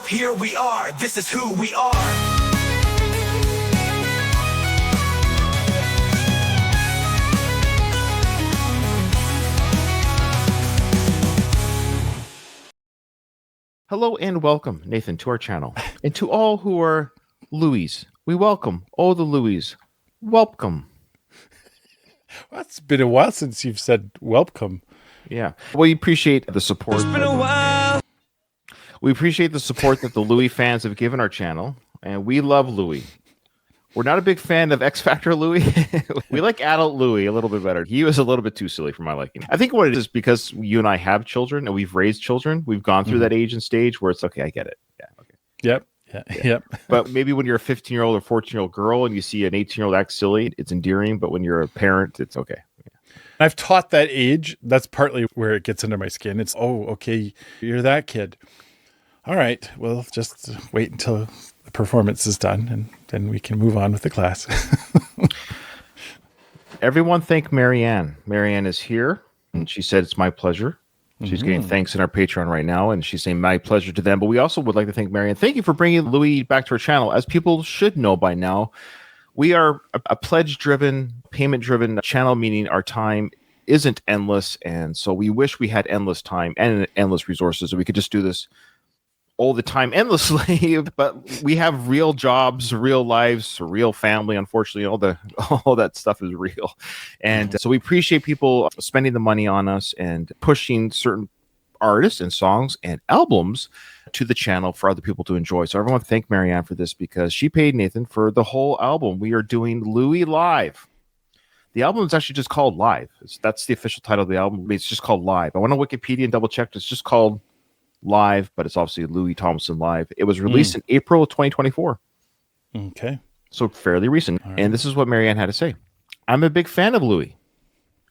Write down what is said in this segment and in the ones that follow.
here we are, this is who we are. Hello and welcome, Nathan, to our channel. And to all who are Louis, we welcome all the Louis. Welcome. Well, it's been a while since you've said welcome. Yeah. We appreciate the support. It's been a while. We appreciate the support that the Louis fans have given our channel, and we love Louis. We're not a big fan of X Factor Louis. We like adult Louis a little bit better. He was a little bit too silly for my liking. I think what it is because you and I have children and we've raised children. We've gone through that age and stage where it's okay. I get it. Yeah. Okay. Yep. Yep. But maybe when you're a 15-year-old or 14-year-old girl and you see an 18-year-old act silly, it's endearing. But when you're a parent, it's okay. Yeah. I've taught that age. That's partly where it gets under my skin. It's, oh, okay, you're that kid. All right, well, just wait until the performance is done, and then we can move on with the class. Everyone thank Marianne. Marianne is here, and she said, it's my pleasure. She's getting thanks in our Patreon right now, and she's saying my pleasure to them. But we also would like to thank Marianne. Thank you for bringing Louis back to our channel. As people should know by now, we are a pledge-driven, payment-driven channel, meaning our time isn't endless, and so we wish we had endless time and endless resources, so we could just do this all the time endlessly. But we have real jobs, real lives, real family. Unfortunately, all that stuff is real, and so we appreciate people spending the money on us and pushing certain artists and songs and albums to the channel for other people to enjoy. So everyone thank Marianne for this, because she paid Nathan for the whole album. We are doing Louis Live. The album is actually just called Live. That's the official title of the album. It's just called Live. I went on Wikipedia and double checked. It's just called Live, but it's obviously Louis Tomlinson Live. It was released in April of 2024. Okay. So fairly recent. Right. And this is what Marianne had to say. I'm a big fan of Louis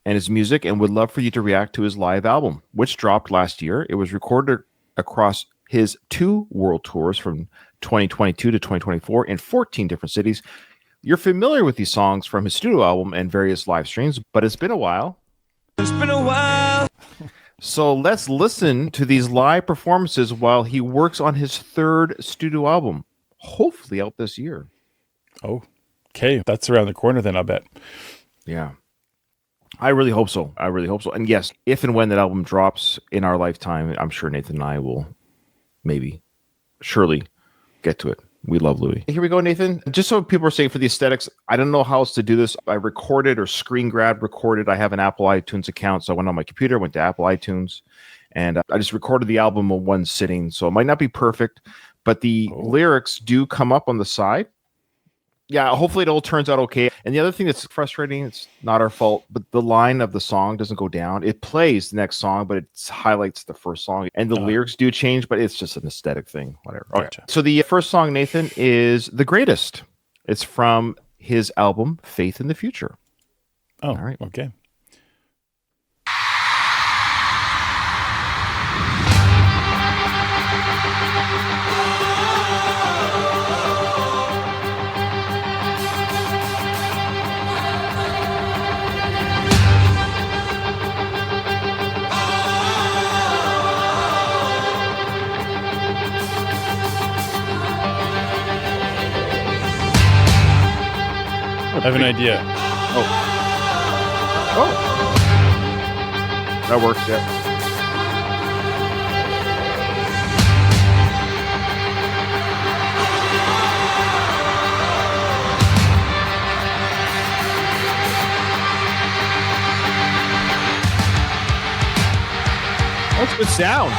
and his music and would love for you to react to his live album, which dropped last year. It was recorded across his 2 world tours from 2022 to 2024 in 14 different cities. You're familiar with these songs from his studio album and various live streams, but it's been a while. It's been a while. So let's listen to these live performances while he works on his 3rd studio album, hopefully out this year. Oh, okay. That's around the corner then, I'll bet. Yeah. I really hope so. I really hope so. And yes, if and when that album drops in our lifetime, I'm sure Nathan and I will surely get to it. We love Louis. Here we go, Nathan. Just so people are saying for the aesthetics, I don't know how else to do this. I recorded or screen grabbed, recorded. I have an Apple iTunes account, so I went on my computer, went to Apple iTunes, and I just recorded the album in one sitting. So it might not be perfect, but the lyrics do come up on the side. Yeah, hopefully it all turns out okay. And the other thing that's frustrating, it's not our fault, but the line of the song doesn't go down. It plays the next song, but it highlights the first song. And the lyrics do change, but it's just an aesthetic thing, whatever. Gotcha. Okay. So the first song, Nathan, is The Greatest. It's from his album, Faith in the Future. Oh, all right. Okay. I have an idea. Oh. That works, yeah. That's good sound.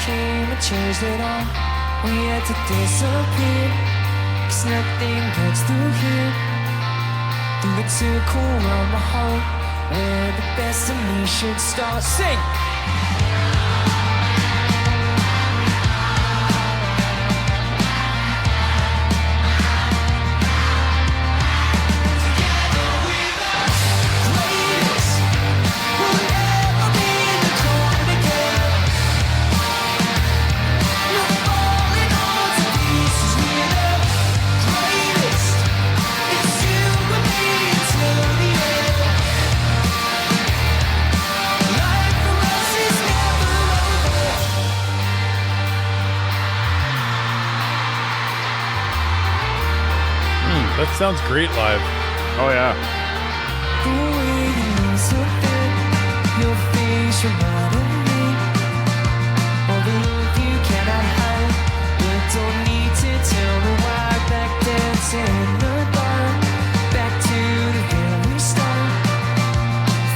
came and changed it all. We had to disappear, 'cause nothing gets through here. Through the circle around my heart, where the best of me should start. Sing! That sounds great live. Oh yeah. Your face reminded me of the look you cannot hide. You don't need to tell me why. Back dancing in the dark, back to the very start.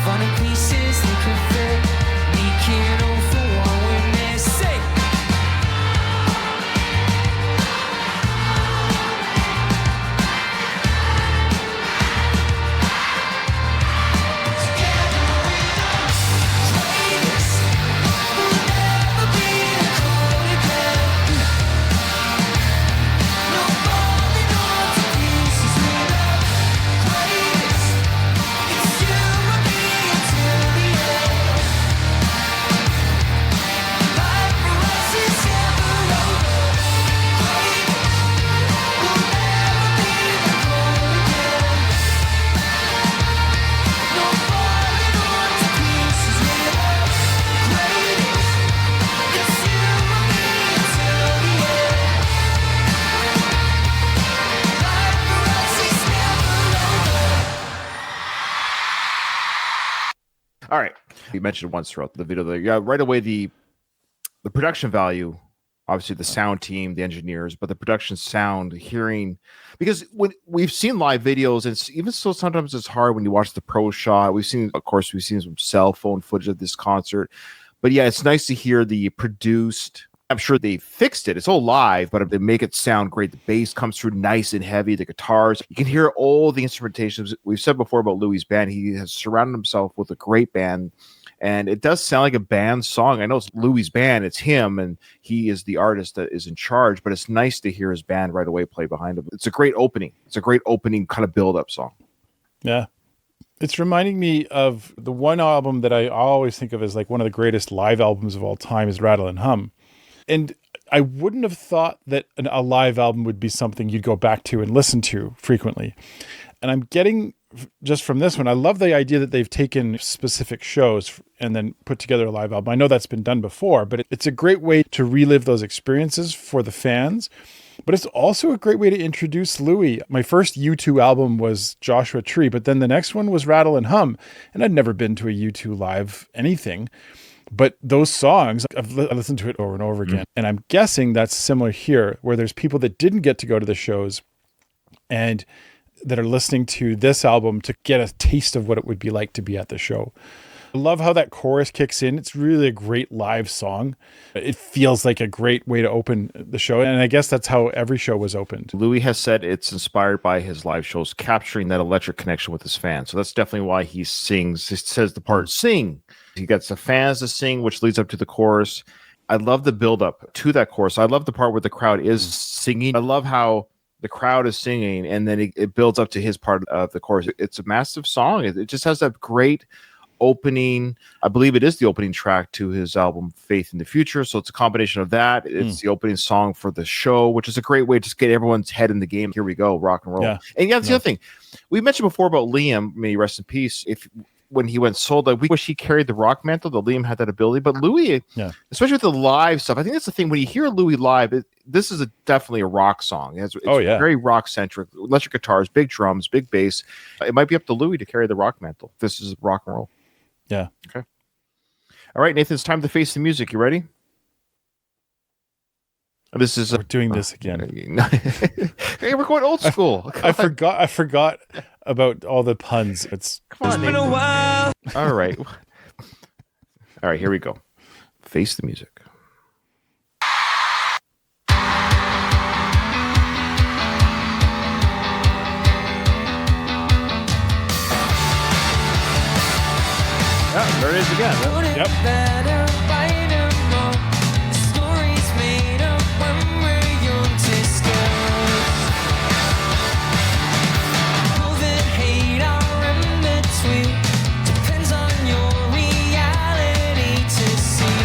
Funny pieces they could fit, making all for one we miss. Sing! All right. You mentioned once throughout the video there. Yeah, right away the production value, obviously the sound team, the engineers, but the production sound, hearing, because when we've seen live videos, and even so sometimes it's hard when you watch the pro shot. We've seen some cell phone footage of this concert. But yeah, it's nice to hear the produced. I'm sure they fixed it. It's all live, but they make it sound great. The bass comes through nice and heavy. The guitars, you can hear all the instrumentations. We've said before about Louis' band. He has surrounded himself with a great band, and it does sound like a band song. I know it's Louis' band. It's him, and he is the artist that is in charge, but it's nice to hear his band right away play behind him. It's a great opening. It's a great opening kind of build-up song. Yeah. It's reminding me of the one album that I always think of as like one of the greatest live albums of all time is Rattle and Hum. And I wouldn't have thought that a live album would be something you'd go back to and listen to frequently. And I'm getting just from this one, I love the idea that they've taken specific shows and then put together a live album. I know that's been done before, but it's a great way to relive those experiences for the fans. But it's also a great way to introduce Louis. My first U2 album was Joshua Tree, but then the next one was Rattle and Hum. And I'd never been to a U2 live anything. But those songs, I've listened to it over and over again. And I'm guessing that's similar here, where there's people that didn't get to go to the shows and that are listening to this album to get a taste of what it would be like to be at the show. I love how that chorus kicks in. It's really a great live song. It feels like a great way to open the show. And I guess that's how every show was opened. Louis has said it's inspired by his live shows, capturing that electric connection with his fans. So that's definitely why he sings. He says the part, sing. He gets the fans to sing, which leads up to the chorus. I love the build up to that chorus. I love the part where the crowd is singing. I love how the crowd is singing and then it builds up to his part of the chorus. It's a massive song. It just has that great opening. I believe it is the opening track to his album Faith in the Future. So it's a combination of that. It's the opening song for the show, which is a great way to just get everyone's head in the game. Here we go, rock and roll. Yeah. And yeah, that's the other thing. We mentioned before about Liam, may he rest in peace. When he went solo, we wish he carried the rock mantle. That Liam had that ability, but Louis, especially with the live stuff, I think that's the thing. When you hear Louis live, this is definitely a rock song. It's very rock centric, electric guitars, big drums, big bass. It might be up to Louis to carry the rock mantle. This is rock and roll. Yeah. Okay. All right, Nathan, it's time to face the music. You ready? This is we're doing this again. Hey, we're going old school. I forgot about all the puns. It's been a while. All right. All right, here we go. Face the music. Yep. better write 'em all. Stories made up when we're young to scare. Love and hate are in between. Depends on your reality to see.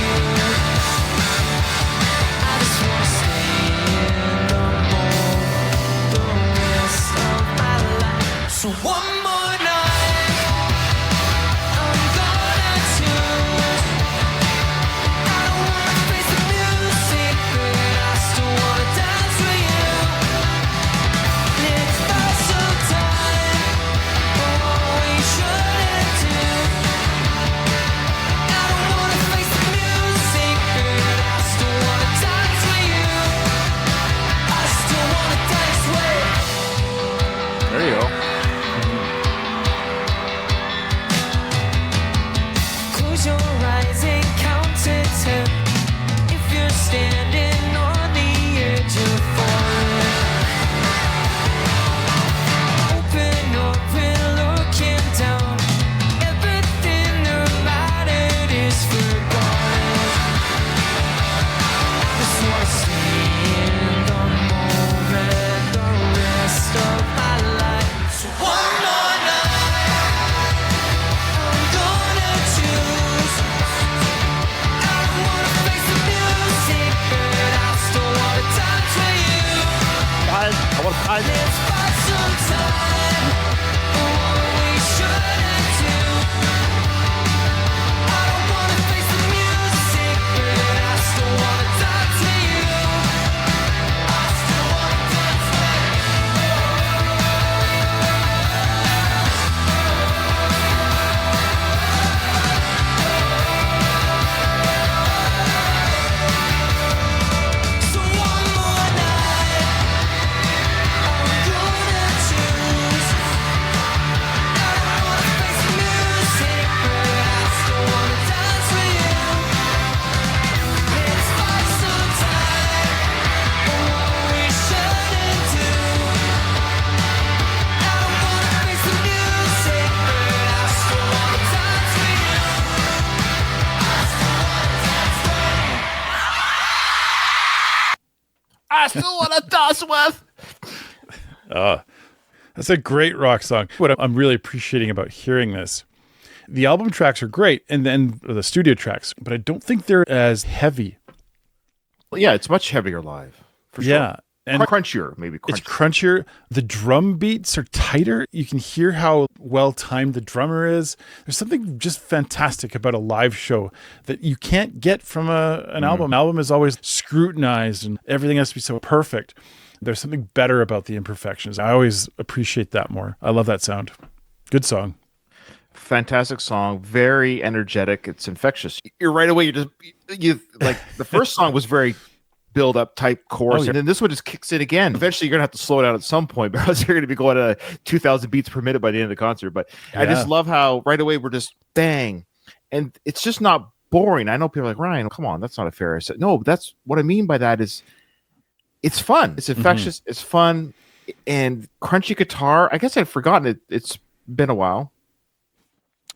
I just wanna stay in the moment the rest of my life. So one more night, I'm gonna choose. I don't wanna face the music, but I still wanna dance with you. Let's pass some time for what we shouldn't do. I don't wanna face the music, but I still wanna dance with you. I still wanna dance with you. There you go. Close your eyes and count to 10. If you're standing on the edge of falling, open up and looking down. Everything that mattered is forgotten. Just wanna stay in the moment the rest of my life. So one more night, I'm gonna choose. I don't wanna face the music, but I still wanna dance with you. Let's pass some time for what we shouldn't do. I don't wanna face the music, but I still wanna dance with you. I still wanna dance with you. So one more night, I'm gonna choose. I don't wanna face the music, but I still wanna dance with you. Let's find some time for what we shouldn't do. I don't wanna face the music, but I still wanna dance with you. I still wanna dance with you. I still want to dance with. That's a great rock song. What I'm really appreciating about hearing this, the album tracks are great, and then the studio tracks, but I don't think they're as heavy. Well, yeah, it's much heavier live. For sure. Yeah. And Crunchier, maybe. it's crunchier. The drum beats are tighter. You can hear how well timed the drummer is. There's something just fantastic about a live show that you can't get from an album. An album is always scrutinized and everything has to be so perfect. There's something better about the imperfections. I always appreciate that more. I love that sound. Good song. Fantastic song, very energetic. It's infectious. You're right away. You like the first song was very build up type chorus, and then this one just kicks in again. Eventually, you're gonna have to slow it down at some point because you're gonna be going at 2,000 beats per minute by the end of the concert. But I just love how right away we're just bang, and it's just not boring. I know people are like, Ryan, come on, that's not a fair. I said, no, that's what I mean by that is it's fun. It's infectious. It's fun, and crunchy guitar. I guess I'd forgotten it. It's been a while.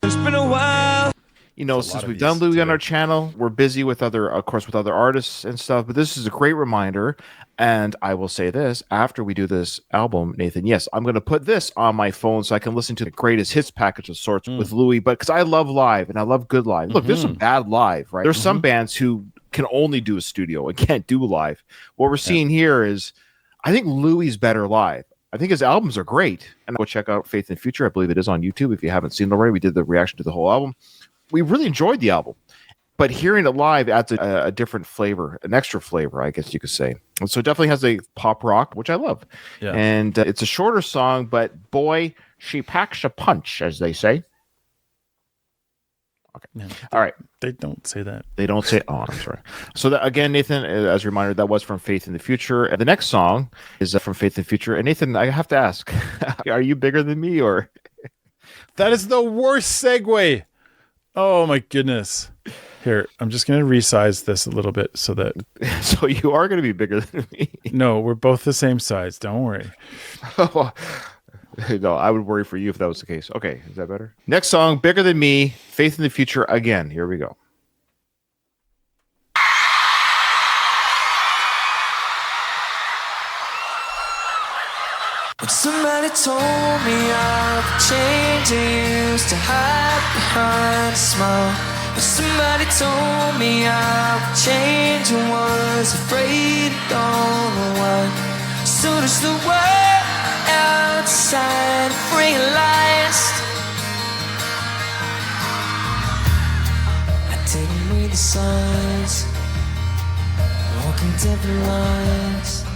It's been a while. You know, since we've done Louis on our channel, we're busy with other artists and stuff. But this is a great reminder. And I will say this after we do this album, Nathan. Yes, I'm going to put this on my phone so I can listen to the greatest hits package of sorts with Louis. But because I love live and I love good live. Look, there's some bad live, right? There's some bands who can only do a studio and can't do live. What we're seeing here is, I think Louis better live. I think his albums are great. And go check out Faith in Future. I believe it is on YouTube if you haven't seen it already. We did the reaction to the whole album. We really enjoyed the album, but hearing it live adds a different flavor, an extra flavor, I guess you could say. And so it definitely has a pop rock, which I love. Yeah. And it's a shorter song, but boy, she packs a punch, as they say. Okay. Yeah, all right. They don't say that. They don't say, oh, I'm sorry. So that, again, Nathan, as a reminder, that was from Faith in the Future. And the next song is from Faith in the Future. And Nathan, I have to ask, are you bigger than me or? That is the worst segue. Oh my goodness. Here, I'm just going to resize this a little bit so that. So you are going to be bigger than me. No, we're both the same size. Don't worry. No, I would worry for you if that was the case. Okay, is that better? Next song, Bigger Than Me, Faith in the Future again. Here we go. When somebody told me I would change, I used to hide behind a smile. When somebody told me I would change, I was afraid, don't know why. So does the world outside realized I didn't read the signs, walking different lines.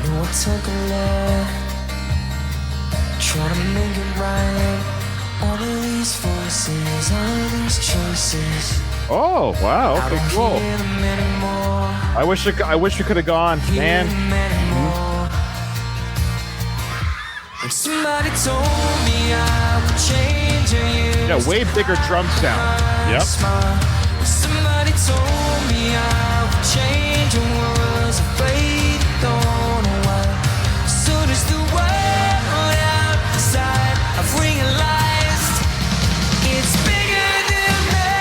You know I took a left, trying to make it right. All of these voices, all of these choices. Oh wow! I Okay, don't cool. hear them anymore. I wish we could have gone, Hear man. them anymore. When somebody told me I would change, I Yeah, used way to bigger drum sound. Yep. smile. When somebody told me I would change, I was afraid, don't know why. So does the world outside. I've realized it's bigger than me.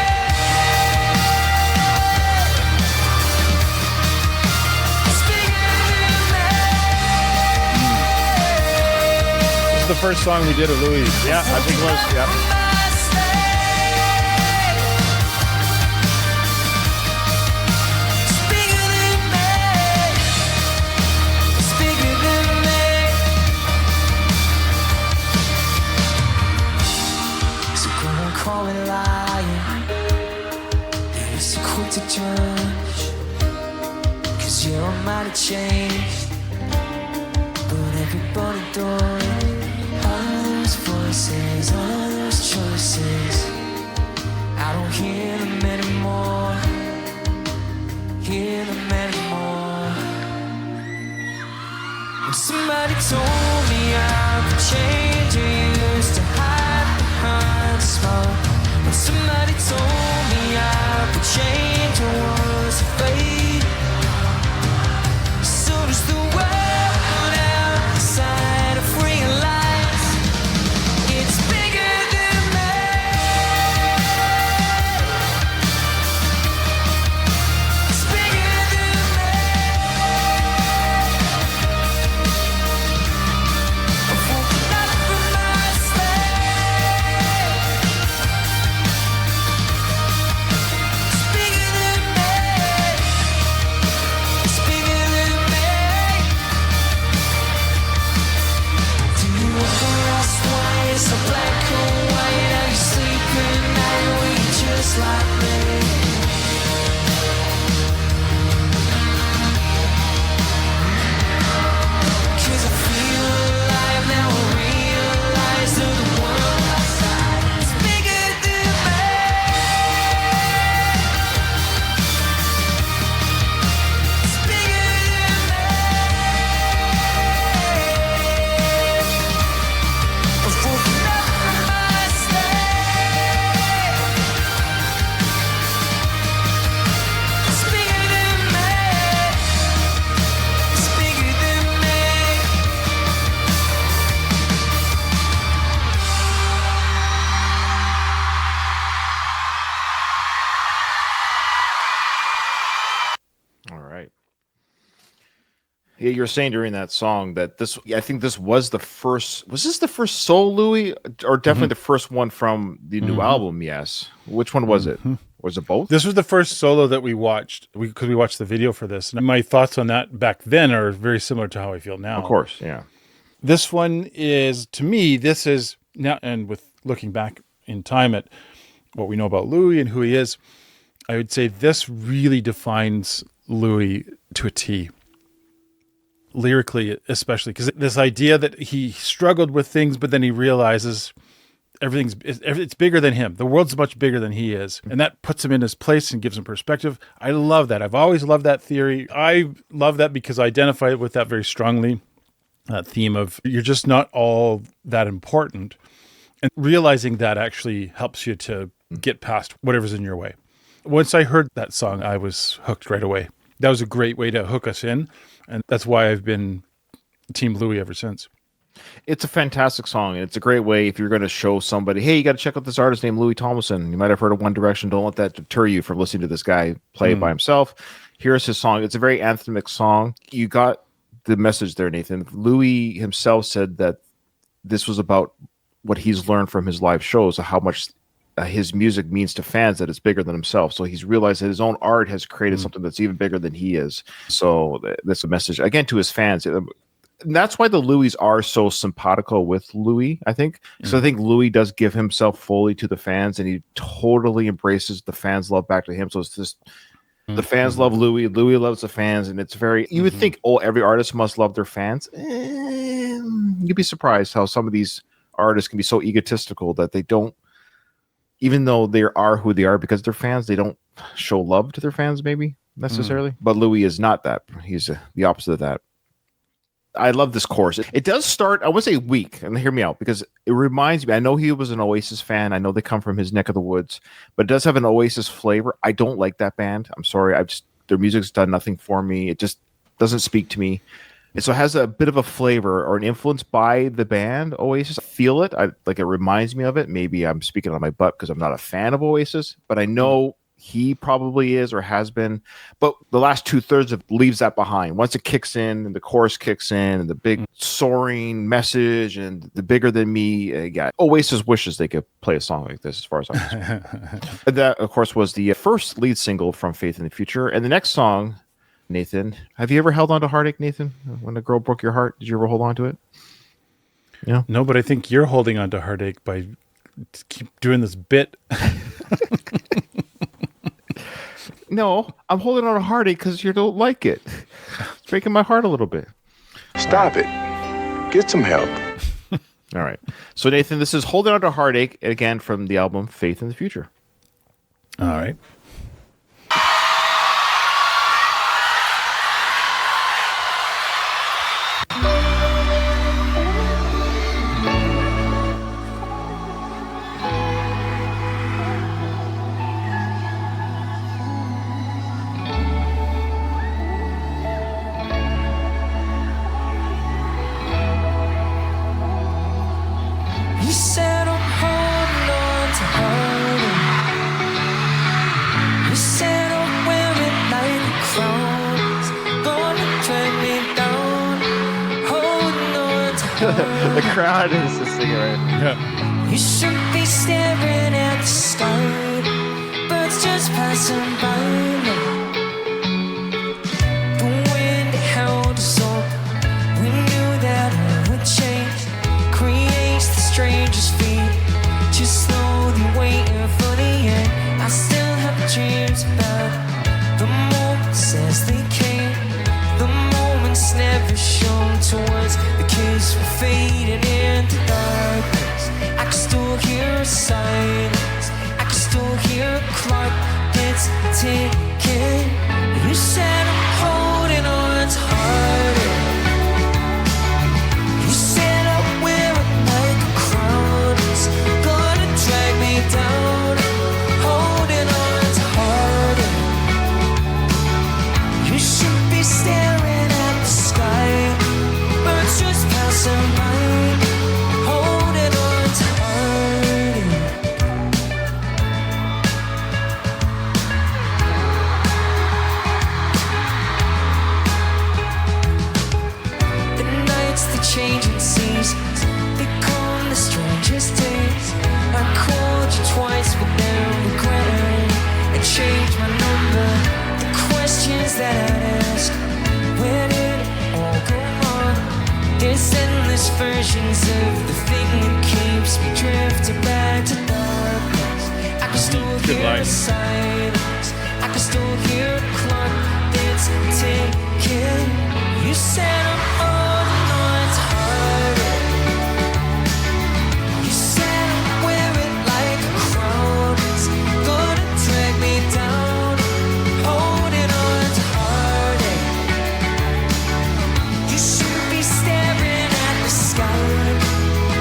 It's bigger than me. This is the first song we did of Louis. Yeah, I think it was. Yeah. My slave. It's bigger than me. It's bigger than me. So go and call me lying. You're so quick to judge, 'cause your mind had changed. But everybody doing all those voices, all those choices. I don't hear them anymore. Hear them anymore. When somebody told me I would change, I used to hide behind a smile. When somebody told me I would change, I was afraid. So does the world outside. I've realized it's bigger than me. It's bigger than me. I've woken up from my slave. It's bigger than me. It's bigger than me. Do you ever ask why it's so black or white? How you sleep at night when you're just like me? 'Cause I feel alive now, I realize that the world outside is bigger than me. It's bigger than me. I've woken up from my slave. It's bigger than me. It's bigger than me. All right. Yeah, you were saying during that song that this. I think this was the first. Was this the first solo Louis, or definitely the first one from the new album? Yes. Which one was it? Was it both? This was the first solo that we watched because we watched the video for this. And my thoughts on that back then are very similar to how I feel now. Of course. Yeah. This one is, to me, this is now, and with looking back in time at what we know about Louis and who he is, I would say this really defines Louis to a T. Lyrically, especially, because this idea that he struggled with things, but then he realizes it's bigger than him. The world's much bigger than he is. And that puts him in his place and gives him perspective. I love that. I've always loved that theory. I love that because I identify with that very strongly. That theme of you're just not all that important. And realizing that actually helps you to get past whatever's in your way. Once I heard that song, I was hooked right away. That was a great way to hook us in. And that's why I've been Team Louis ever since. It's a fantastic song, and it's a great way if you're going to show somebody, hey, you got to check out this artist named Louis Tomlinson. You might have heard of One Direction. Don't let that deter you from listening to this guy play it by himself. Here's his song. It's a very anthemic song. You got the message there, Nathan. Louis himself said that this was about what he's learned from his live shows, how much his music means to fans, that it's bigger than himself. So he's realized that his own art has created something that's even bigger than he is. So that's a message, again, to his fans. And that's why the Louis are so simpatico with Louis, I think. So I think Louis does give himself fully to the fans, and he totally embraces the fans' love back to him. So it's just the fans love Louis, Louis loves the fans, and it's very, you would think, every artist must love their fans. You'd be surprised how some of these artists can be so egotistical that they don't, even though they are who they are because they're fans, they don't show love to their fans maybe necessarily. But Louis is not that. He's the opposite of that. I love this chorus. It does start, I would say weak, and hear me out, because it reminds me, I know he was an Oasis fan. I know they come from his neck of the woods, but it does have an Oasis flavor. I don't like that band. I'm sorry. Their music's done nothing for me. It just doesn't speak to me. And so it has a bit of a flavor or an influence by the band Oasis. I feel it. It reminds me of it. Maybe I'm speaking on my butt because I'm not a fan of Oasis, but I know he probably is or has been. But the last 2/3 of leaves that behind. Once it kicks in and the chorus kicks in and the big soaring message and the bigger than me, Oasis wishes they could play a song like this, as far as I'm concerned. That, of course, was the first lead single from Faith in the Future. And the next song, Nathan, have you ever held on to Heartache, Nathan? When a girl broke your heart, did you ever hold on to it? Yeah. No, but I think you're holding on to Heartache by keep doing this bit. No, I'm holding on to Heartache because you don't like it. It's breaking my heart a little bit. Stop it. Get some help. All right. So, Nathan, this is Holding On to Heartache, again, from the album Faith in the Future. All right. You said I'm holding on to heartache. You said I'm wearing like a crown. It's gonna drag me down. Holding on to heartache. The crowd is just singing right. Yeah. You should be staring at the sky. Birds just passing by me. But when the held us up, we knew that it would change. Creates the strangest feet, just slowly waiting for the end. I still have dreams about the moments as they came. The moments never shown to us. The kids were fading into darkness. I can still hear silence. I can still hear a clock that's ticking. You said I'm holding on to heartache. You said I'm wearing like a crown. It's gonna drag me down. Holding on to heartache. You should be staring at the sky. Birds just passing by. Holding on to heartache. The nights, the changing seasons, they come the strangest days. I called you twice but then regretted and changed my number. The questions that I'd ask, where did it all go wrong? There's endless versions of the thing that keeps me drifting back to darkness. I can still Good hear line. the silence. I can still hear a clock that's ticking. You said I'm holding on to heartache. You said I'm wearing like a crown. It's gonna drag me down. Holding on to heartache. You should be staring at the sky.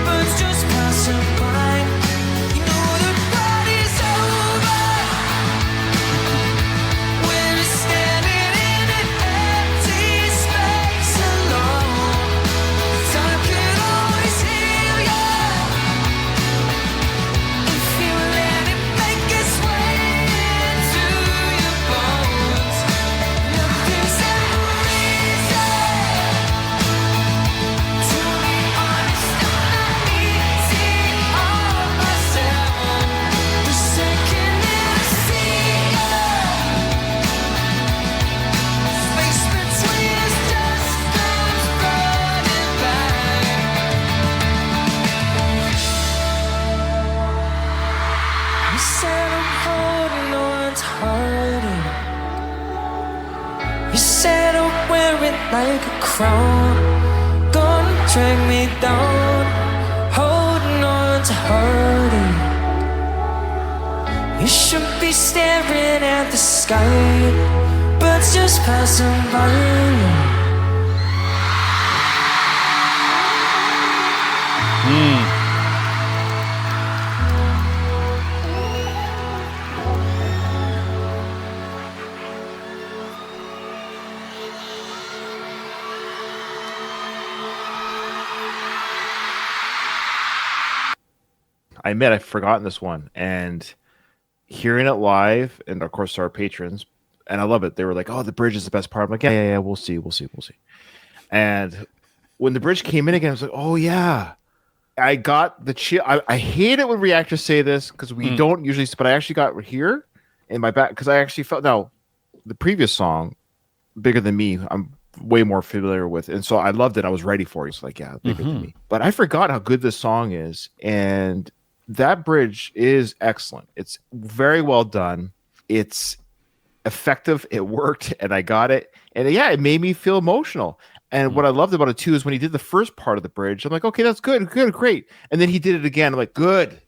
Birds just passing by. You know the party's over. We're standing in an empty space. You said I'd wear it like a crown, gonna drag me down, holding on to heartache. You should be staring at the sky, birds just passing by. I admit I've forgotten this one, and hearing it live, and of course our patrons, and I love it. They were like, "Oh, the bridge is the best part." I'm like, "Yeah, we'll see." And when the bridge came in again, I was like, "Oh yeah." I got the chill. I hate it when reactors say this because we don't usually, but I actually got here in my back because I actually felt now the previous song, Bigger Than Me, I'm way more familiar with, and so I loved it. I was ready for it. It's like, yeah, Bigger Than Me. But I forgot how good this song is, and that bridge is excellent. It's very well done. It's effective. It worked, and I got it. And yeah, it made me feel emotional. And what I loved about it too is when he did the first part of the bridge, I'm like, okay, that's good, great. And then he did it again. I'm like, good.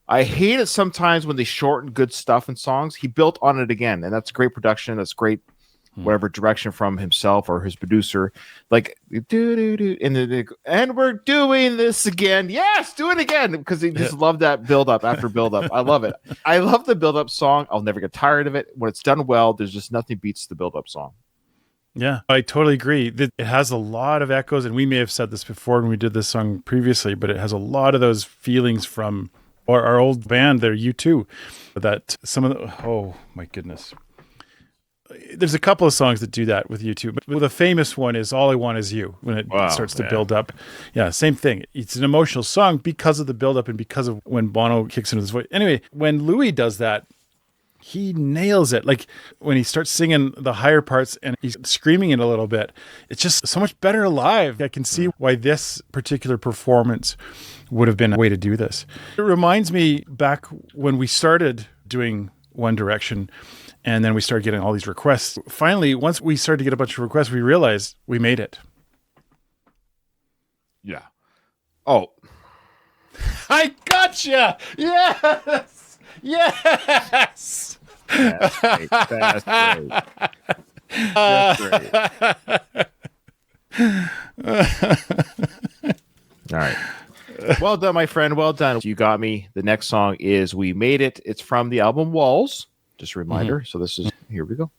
I hate it sometimes when they shorten good stuff in songs. He built on it again, and that's great production. That's great, whatever direction from himself or his producer. Like, and we're doing this again. Yes, do it again, because he just loved that build up after build up. I love it. I love the build up song. I'll never get tired of it. When it's done well, there's just nothing beats the build up song. Yeah, I totally agree. It has a lot of echoes, and we may have said this before when we did this song previously, but it has a lot of those feelings from our old band there, U2, that some of the, oh my goodness. There's a couple of songs that do that with U2, but the famous one is All I Want Is You, when it starts to build up. Yeah, same thing. It's an emotional song because of the build up and because of when Bono kicks into his voice. Anyway, when Louis does that, he nails it. Like when he starts singing the higher parts and he's screaming it a little bit, it's just so much better live. I can see why this particular performance would have been a way to do this. It reminds me back when we started doing One Direction, and then we started getting all these requests. Finally, once we started to get a bunch of requests, we realized we made it. Yeah. Oh. I gotcha! Yes! Yes! That's great. That's great. That's great. All right. Well done, my friend. Well done. You got me. The next song is We Made It. It's from the album Walls. Just a reminder. So this is, here we go.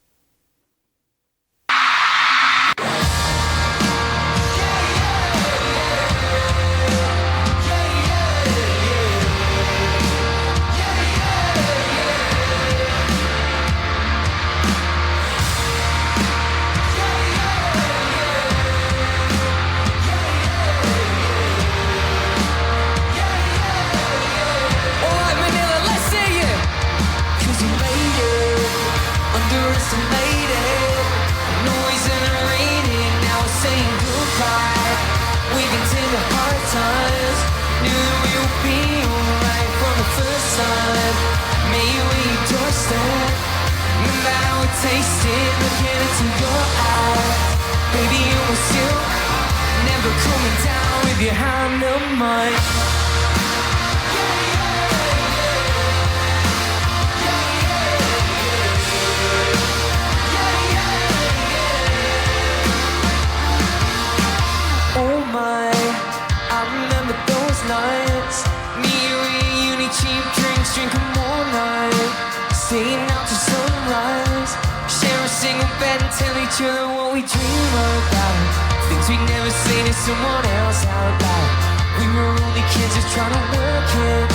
Someone else out loud. We were only kids just trying to work it.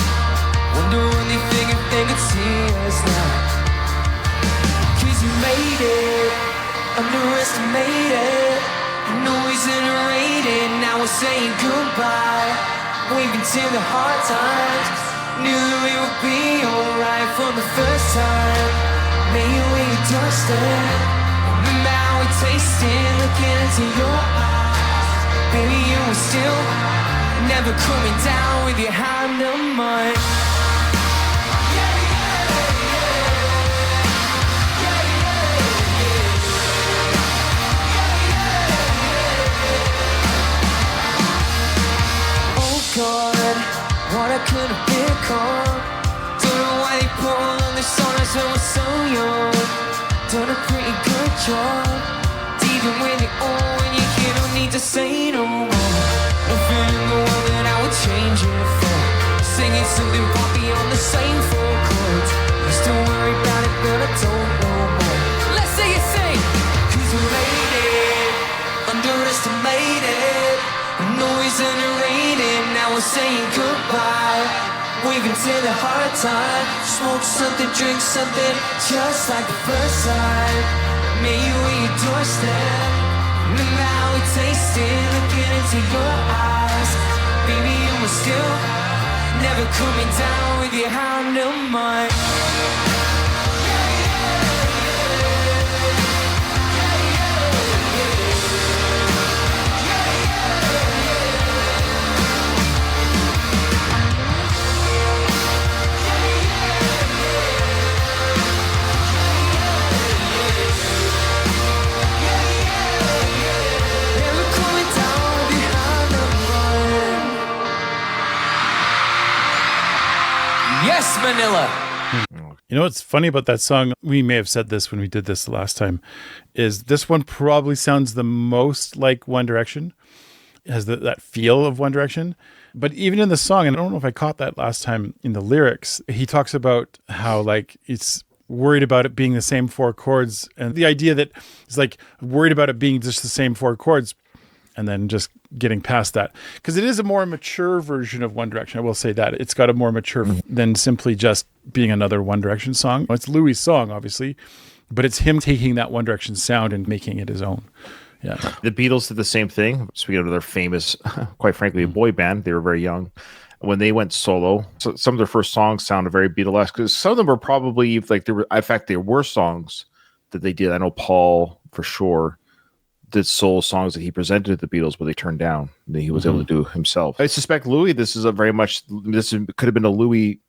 Wonder when they think if they could see us now. Cause you made it, underestimated. Noise underrated. Now we're saying goodbye, waving to the hard times. Knew that we would be alright from the first time. Maybe we touched it. Remember how we tasted, looking into your eyes. Baby, you were still never coming down with your hand on mine. control. Even when you're old, when you hear no need to say no more. Nothing in the world that I would change it for. Singing something poppy on the same four chords. I still worry about it, but I don't know more. Let's say it, sing. Cause we made it, underestimated. I know it's underrated, now we're saying goodbye. Waving to the hard time. Smoke something, drink something, just like the first time. May you at your doorstep. Remember how it tasted, looking into your eyes. Baby, you were still never coming down with your hound of mine. Yes, Manila. You know what's funny about that song? We may have said this when we did this the last time. Is this one probably sounds the most like One Direction? It has that feel of One Direction. But even in the song, and I don't know if I caught that last time in the lyrics, he talks about how like it's worried about it being the same four chords, and the idea that it's like worried about it being just the same four chords, and then just getting past that. Because it is a more mature version of One Direction. I will say that. It's got a more mature than simply just being another One Direction song. It's Louis' song, obviously, but it's him taking that One Direction sound and making it his own. Yeah. The Beatles did the same thing. Speaking of their famous, quite frankly, boy band, they were very young. When they went solo, so some of their first songs sounded very Beatlesque, because some of them were probably like there were. In fact, there were songs that they did. I know Paul for sure did solo songs that he presented to the Beatles, but they turned down. That he was able to do himself. I suspect Louis. This could have been a Louis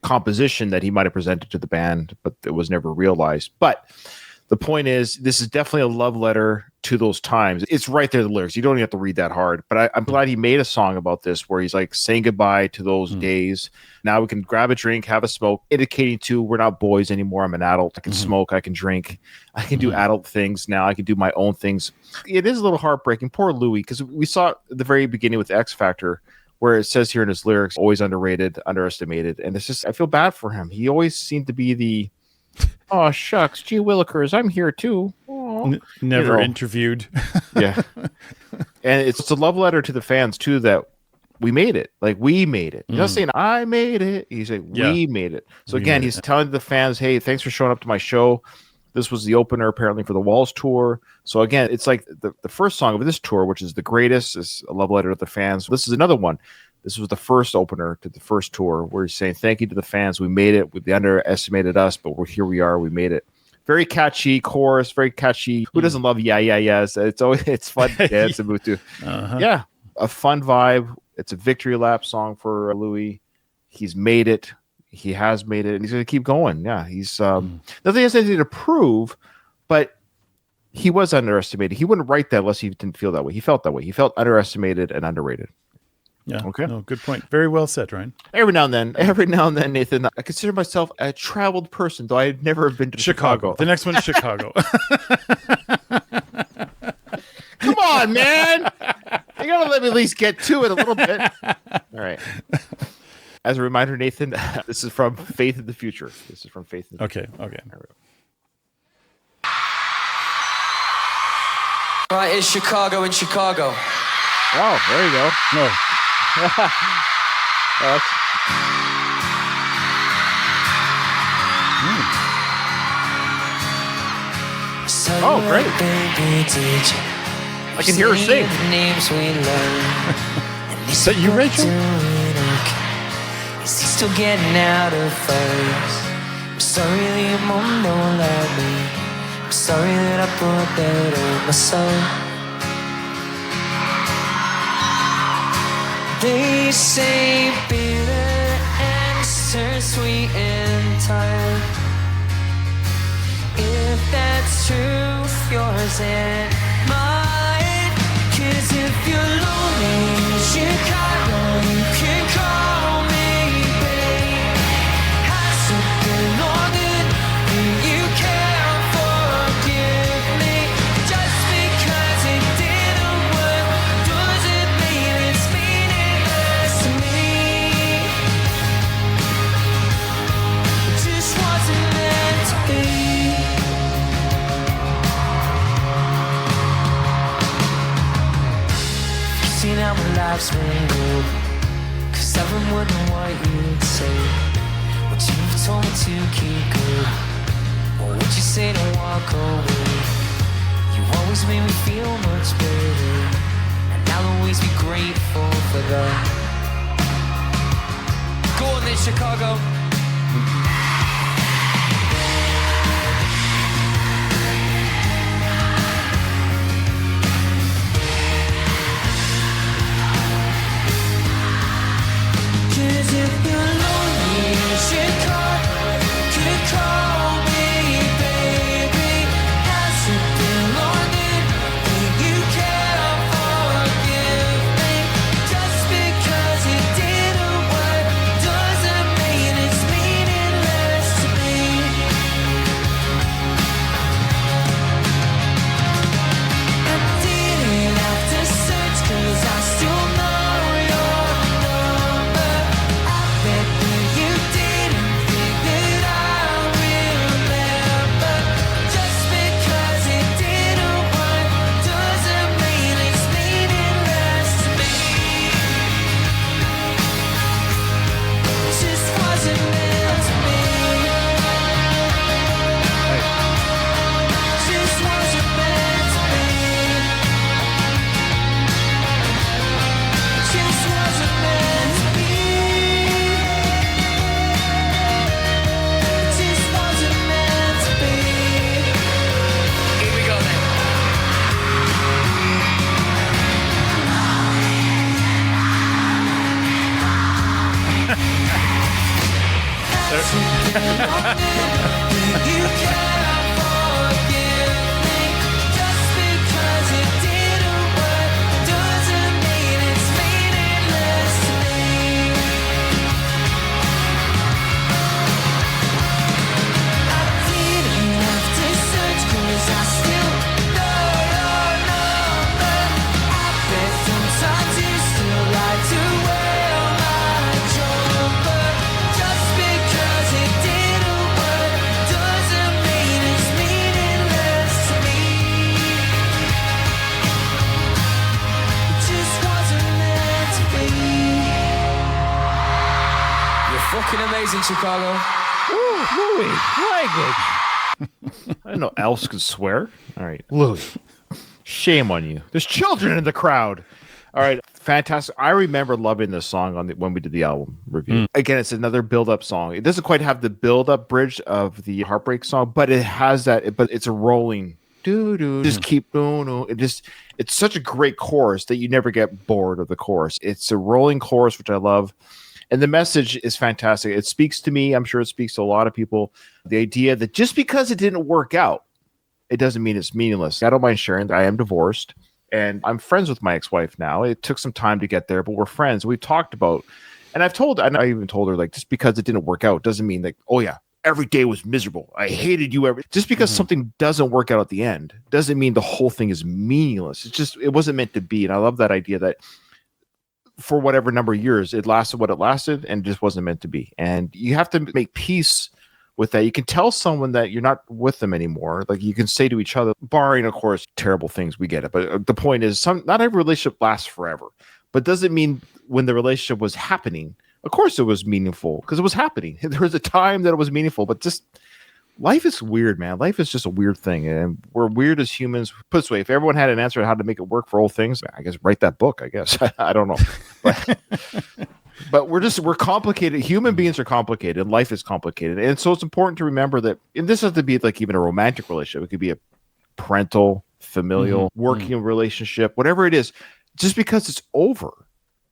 composition that he might have presented to the band, but it was never realized. But the point is, this is definitely a love letter to those times. It's right there, the lyrics. You don't even have to read that hard. But I'm glad he made a song about this where he's like saying goodbye to those days. Now we can grab a drink, have a smoke, indicating to we're not boys anymore. I'm an adult. I can smoke. I can drink. I can do adult things now. I can do my own things. It is a little heartbreaking. Poor Louis, because we saw at the very beginning with X Factor, where it says here in his lyrics, always underrated, underestimated. And it's just, I feel bad for him. He always seemed to be the, oh, shucks, gee willikers, I'm here too. Never interviewed. Yeah. And it's a love letter to the fans too, that we made it. Like, we made it. He's not saying I made it. He's saying we made it. So again, he's telling the fans, hey, thanks for showing up to my show. This was the opener apparently for the Walls tour. So again, it's like the first song of this tour, which is the greatest, is a love letter to the fans. This is another one. This was the first opener to the first tour where he's saying thank you to the fans. We made it. They underestimated us, but here we are. We made it. Very catchy chorus, very catchy. Who doesn't love yeah, yeah, yes? It's fun to dance and move to. Yeah, a fun vibe. It's a victory lap song for Louis. He's made it. He has made it, and he's going to keep going. Yeah, he's nothing has anything to prove, but he was underestimated. He wouldn't write that unless he didn't feel that way. He felt that way. He felt underestimated and underrated. Yeah. Okay. No, good point. Very well said, Ryan. Every now and then, Nathan, I consider myself a traveled person, though I've never been to Chicago. The next one is Chicago. Come on, man. You got to let me at least get to it a little bit. All right. As a reminder, Nathan, this is from Faith in the Future. Okay. Right, it's Chicago in Chicago. Oh, there you go. No. Oh, great. I can hear her sing. Is that you, Rachel? Is he still getting out of first? I'm sorry that your mom don't love me. I'm sorry that I put that on myself. They say bitter and turn sweet and tired. If that's truth, yours and mine. 'Cause if you're lonely in Chicago, you can call me, babe. Has it been long enough? You can't forgive me. life's made up. Cause I've been wondering what you'd say. Would you have told me to keep good? Or would you say to walk away? You always made me feel much better, and I'll always be grateful for that. Go on then, Chicago. Cause if you're lonely, you should call me, baby. Has it been long that you can't forgive me? Just because it didn't work doesn't mean it's meaningless to me. I didn't have to search, cause I still know your number. I bet that you didn't think that I remember. Just because it didn't work doesn't mean it's meaningless to me. It just wasn't meant to be. Just wasn't meant to be. Just wasn't meant to be. Just wasn't meant to be. Here we go then. You cannot forgive me. Just because it didn't work doesn't mean it's meaningless to me. I didn't have to search, cause I still know your number. I bet sometimes you still like to wear my jumper. Just because it didn't work doesn't mean it's meaningless to me. It just wasn't meant to be. You're fucking amazing, Chicago. Louis, language. I didn't know elves could swear. All right, Louis, shame on you. There's children in the crowd. All right, fantastic. I remember loving this song when we did the album review. Again, it's another build-up song. It doesn't quite have the build-up bridge of the Heartbreak song, but it has that. But it's a rolling. Just keep doing. It's such a great chorus that you never get bored of the chorus. It's a rolling chorus, which I love. And the message is fantastic. It speaks to me. I'm sure it speaks to a lot of people. The idea that just because it didn't work out, it doesn't mean it's meaningless. I don't mind sharing. I am divorced and I'm friends with my ex-wife now. It took some time to get there, but we're friends. We've talked about, and I even told her, like, just because it didn't work out doesn't mean like, oh yeah, every day was miserable. I hated you just because something doesn't work out at the end doesn't mean the whole thing is meaningless. It wasn't meant to be. And I love that idea that for whatever number of years, it lasted what it lasted and just wasn't meant to be. And you have to make peace with that. You can tell someone that you're not with them anymore. Like you can say to each other, barring, of course, terrible things, we get it. But the point is, not every relationship lasts forever. But doesn't mean when the relationship was happening, of course it was meaningful because it was happening. There was a time that it was meaningful, but just life is weird, man. Life is just a weird thing. And we're weird as humans. Put this way, if everyone had an answer on how to make it work for all things, I guess write that book, I guess. I don't know. But we're complicated. Human beings are complicated. And life is complicated. And so it's important to remember that, and this has to be like even a romantic relationship. It could be a parental, familial, working relationship, whatever it is. Just because it's over,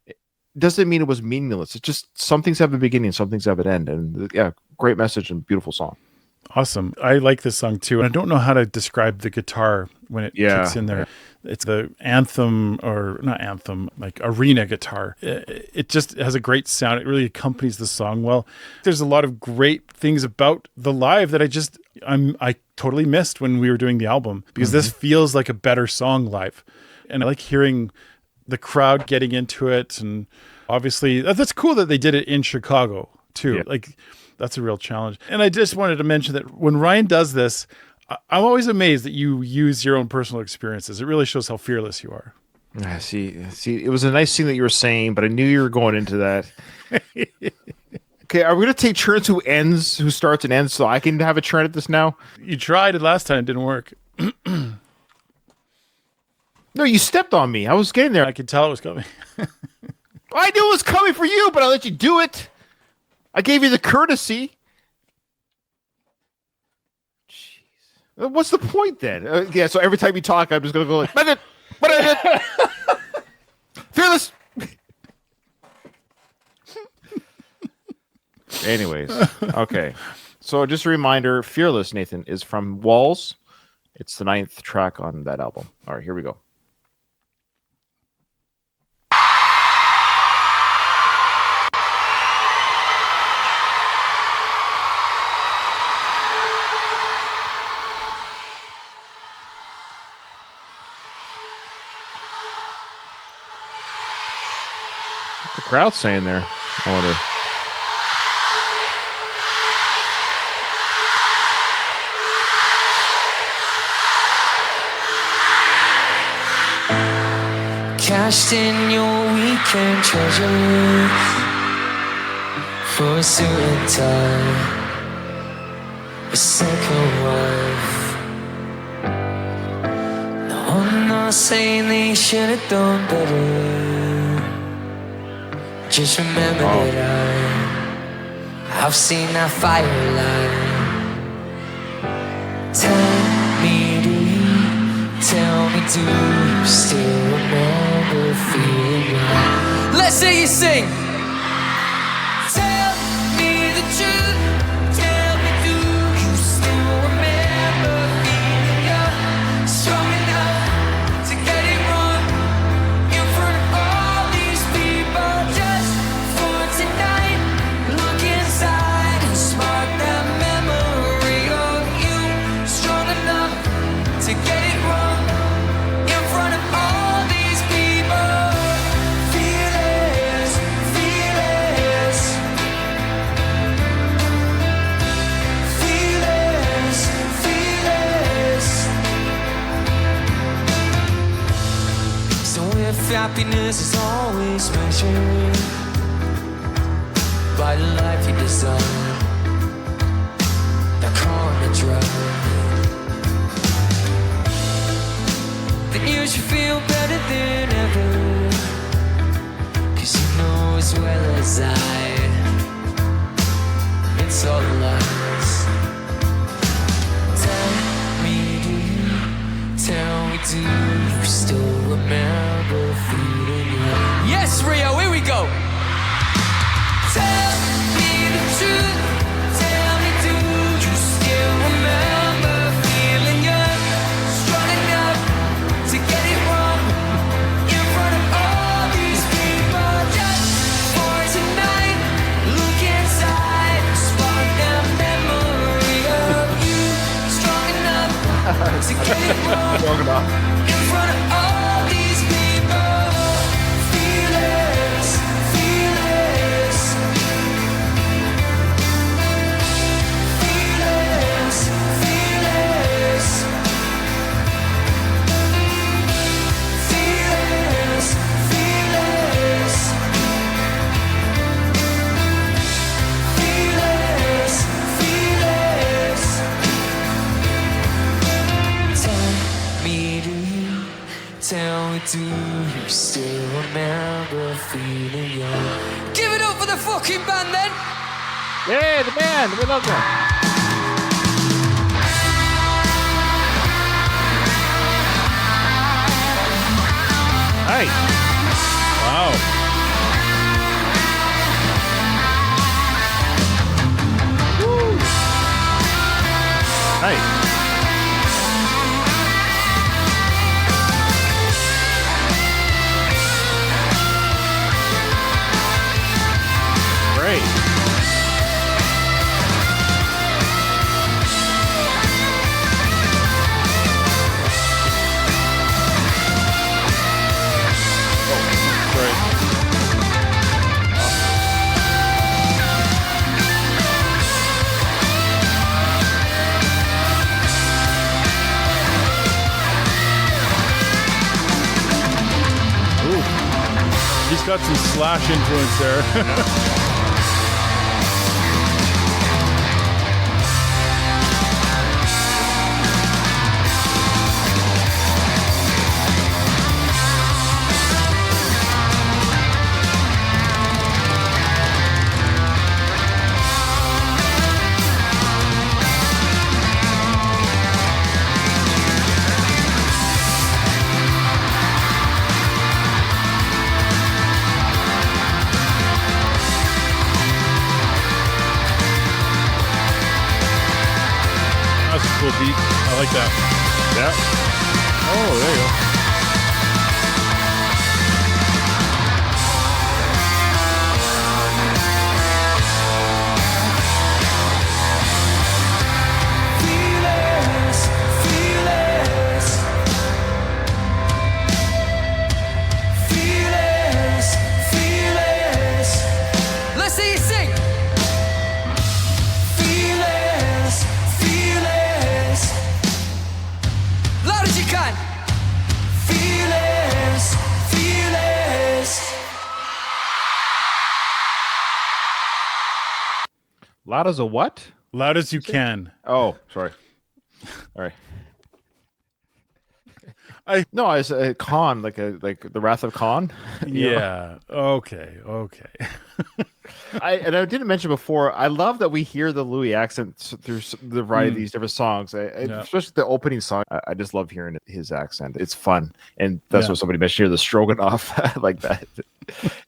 it doesn't mean it was meaningless. It's just some things have a beginning, some things have an end. And yeah, great message and beautiful song. Awesome. I like this song too. And I don't know how to describe the guitar when it kicks in there. Yeah. It's the anthem, or not anthem, like arena guitar. It just has a great sound. It really accompanies the song well. There's a lot of great things about the live that I totally missed when we were doing the album, because this feels like a better song live. And I like hearing the crowd getting into it. And obviously that's cool that they did it in Chicago too. Yeah. Like, that's a real challenge. And I just wanted to mention that when Ryan does this, I'm always amazed that you use your own personal experiences. It really shows how fearless you are. See, it was a nice thing that you were saying, but I knew you were going into that. Okay, are we going to take turns who starts and ends so I can have a turn at this now? You tried it last time. It didn't work. No, you stepped on me. I was getting there. I could tell it was coming. I knew it was coming for you, but I let you do it. I gave you the courtesy. Jeez. What's the point then? Yeah, so every time you talk, I'm just going to go like, what is it? Fearless. Anyways, okay. So just a reminder, Fearless, Nathan, is from Walls. It's the 9th track on that album. All right, here we go. What's the crowd saying there? I wonder. Cashed in your weekend treasures for a suit and tie, a second wife. No, I'm not saying they should have done better. Just remember that I've seen that firelight. Tell me, do you still remember feeling young? Let's hear you sing. Tell me the truth. Tell me, do you still remember feeling young? Strong enough to get it wrong in front of all these people just for tonight. Look inside and spark that memory of you. Strong enough to get it wrong. Happiness is always measured by the life you design, the car to drive. Then you should feel better than ever, 'cause you know as well as I, it's all lies. Tell me, do you still remember feeling young? Yes, Rio, here we go. Tell me the truth. Tell me, do you still remember feeling young? Strong enough to get it wrong in front of all these people just for tonight. Look inside, spark that memory of you. Strong enough to get it wrong in front of all these people. Fearless, fearless, fearless, fearless, fearless, fearless, fearless, fearless. Tell me, do you still remember feeling young? Give it up for the fucking band then! Yeah, the band. We love them. Hey. Wow. Woo. Hey. Great. It's got some Slash influence there. That's a cool beat. I like that. Yeah. Oh, there you go. Fearless, fearless, fearless, fearless. Let's see you sing. Fearless, fearless. Loud as you can. Fearless, fearless. Loud as a what? Loud as you can. Oh, sorry. All right. No, I was Khan, like the Wrath of Khan. You know? Yeah. Okay. I didn't mention before. I love that we hear the Louis accent through the variety of these different songs. Especially the opening song. I just love hearing his accent. It's fun, and that's what somebody mentioned here. The Stroganoff, like that.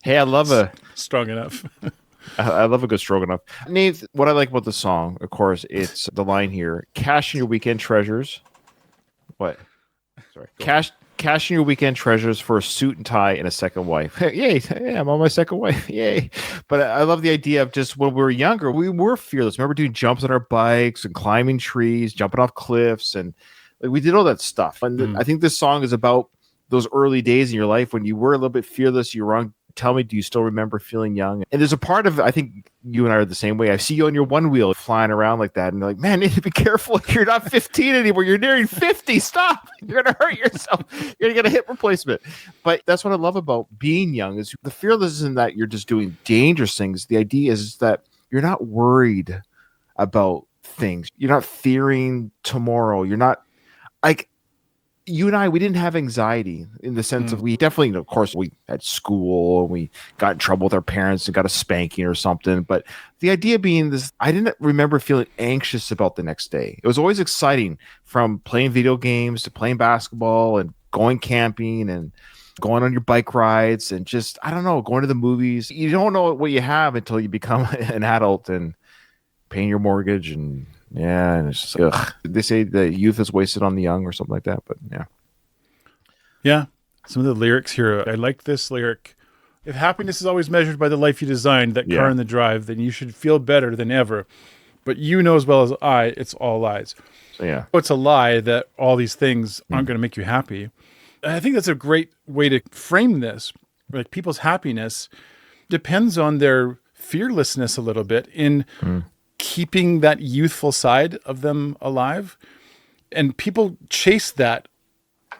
Hey, I love Strong enough. I love a good Stroganoff. Nate, what I like about the song, of course, it's the line here: "Cash in your weekend treasures." What? Sorry. Cashing your weekend treasures for a suit and tie and a second wife. Yay. Yeah, I'm on my second wife. Yay. But I love the idea of just when we were younger, we were fearless. Remember doing jumps on our bikes and climbing trees, jumping off cliffs. And like, we did all that stuff. And I think this song is about those early days in your life when you were a little bit fearless. You were on. Tell me, do you still remember feeling young? And there's a part of, I think you and I are the same way. I see you on your one wheel flying around like that. And you're like, man, you need to be careful. You're not 15 anymore. You're nearing 50. Stop. You're going to hurt yourself. You're going to get a hip replacement. But that's what I love about being young is the fearlessness in that you're just doing dangerous things. The idea is that you're not worried about things. You're not fearing tomorrow. You're not like, you and I, we didn't have anxiety in the sense of we definitely, of course, we had school and we got in trouble with our parents and got a spanking or something. But the idea being this, I didn't remember feeling anxious about the next day. It was always exciting, from playing video games to playing basketball and going camping and going on your bike rides and just, I don't know, going to the movies. You don't know what you have until you become an adult and paying your mortgage and and it's just like, they say the youth is wasted on the young or something like that. But Yeah. Some of the lyrics here, I like this lyric. If happiness is always measured by the life you designed, that car in the drive, then you should feel better than ever. But you know as well as I, it's all lies. So It's a lie that all these things aren't going to make you happy. And I think that's a great way to frame this. Like, people's happiness depends on their fearlessness a little bit in keeping that youthful side of them alive. And people chase that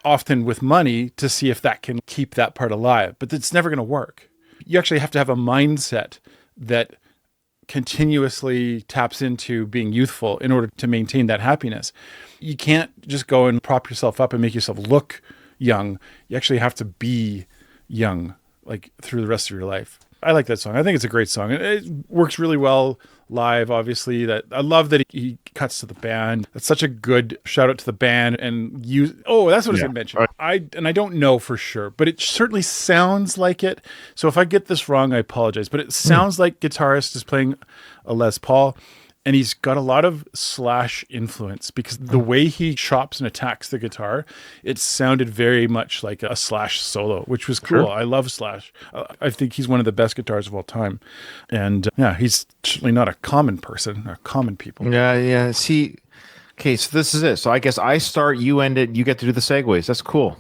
often with money to see if that can keep that part alive, but it's never going to work. You actually have to have a mindset that continuously taps into being youthful in order to maintain that happiness. You can't just go and prop yourself up and make yourself look young. You actually have to be young, like, through the rest of your life. I like that song. I think it's a great song. It works really well live, obviously. That I love that he cuts to the band. That's such a good shout out to the band. And that's what I was going to mention. I don't know for sure, but it certainly sounds like it. So if I get this wrong, I apologize. But it sounds like guitarist is playing a Les Paul, and he's got a lot of Slash influence because the way he chops and attacks the guitar, it sounded very much like a Slash solo, which was cool. Sure. I love Slash. I think he's one of the best guitarists of all time. And he's certainly not a common person, or common people. Yeah. See, okay, so this is it. So I guess I start, you end it, you get to do the segues. That's cool.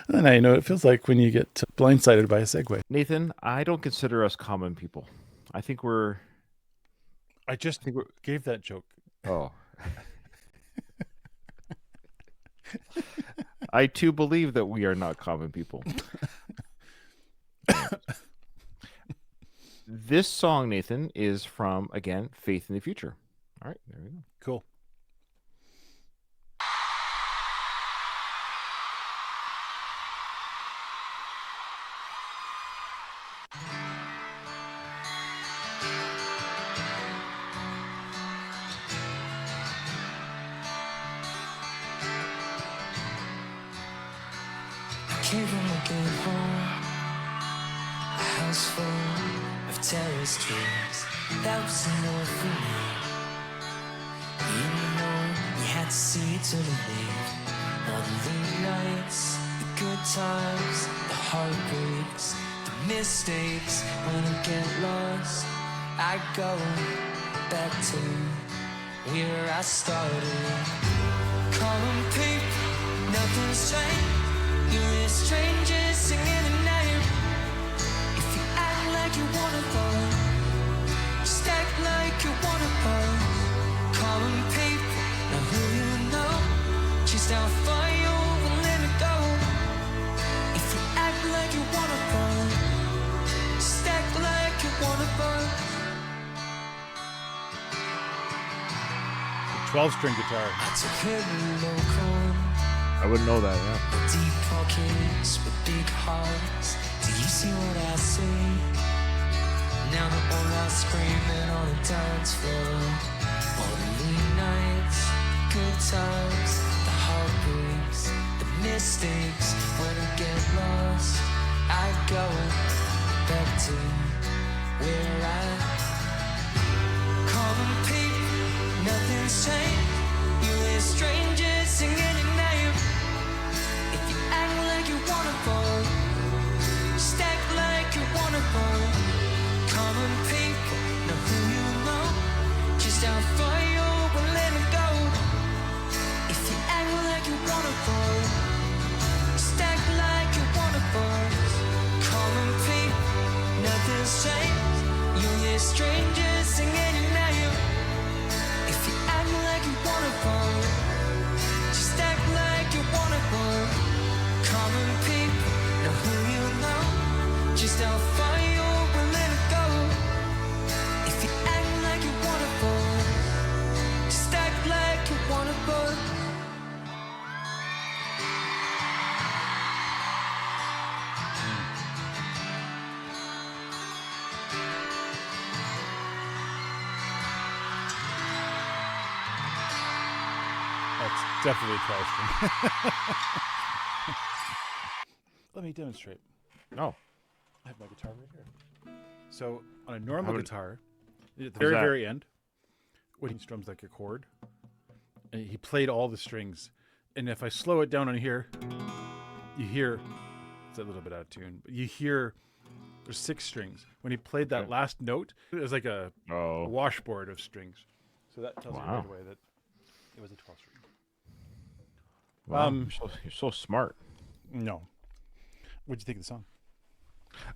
And I know it feels like when you get blindsided by a segue. Nathan, I don't consider us common people. I think we're... I just gave that joke. Oh. I too believe that we are not common people. This song, Nathan, is from, again, Faith in the Future. All right, there we go. Cool. Came from a good home, a house full of terrace dreams. That was enough for me. Even though we had to see it to believe. All the late nights, the good times, the heartbreaks, the mistakes. When I get lost, I go back to where I started. Common people, nothing's changed. You're a stranger singing at night. If you act like you wanna fall, just act like you wanna fall. Common people, now who you know, just how far you will let it go. If you act like you wanna fall, just act like you wanna fall. 12-string guitar. I took heavy local. I wouldn't know that, yeah. Deep pockets with big hearts. Do you see what I see? Now they're all out screaming on the dance floor. All the late nights, good times, the heartbreaks, the mistakes. When I get lost, I go back to where I common people, nothing's changed. You're a stranger singing your name. If you act like you wanna fall, just act like you wanna fall. Common people, know who you know, just how far you will let it go. If you act like you wanna fall, just act like you wanna fall. Common people, nothing's changed. You're a stranger singing your name. If you act like you wanna fall, just act like you wanna fall. Common people, know who you know, just how far you will let it go. If you act like you wanna fall, just act like you wanna fall. That's definitely 12-string. Let me demonstrate. No. I have my guitar right here. So on a normal would- guitar, at the How's that? very end, when he strums like a chord, and he played all the strings. And if I slow it down on here, you hear it's a little bit out of tune, but you hear there's 6 strings. When he played that last note, it was like a washboard of strings. So that tells you right away that it was a 12-string. Wow, you're so smart. No. What'd you think of the song?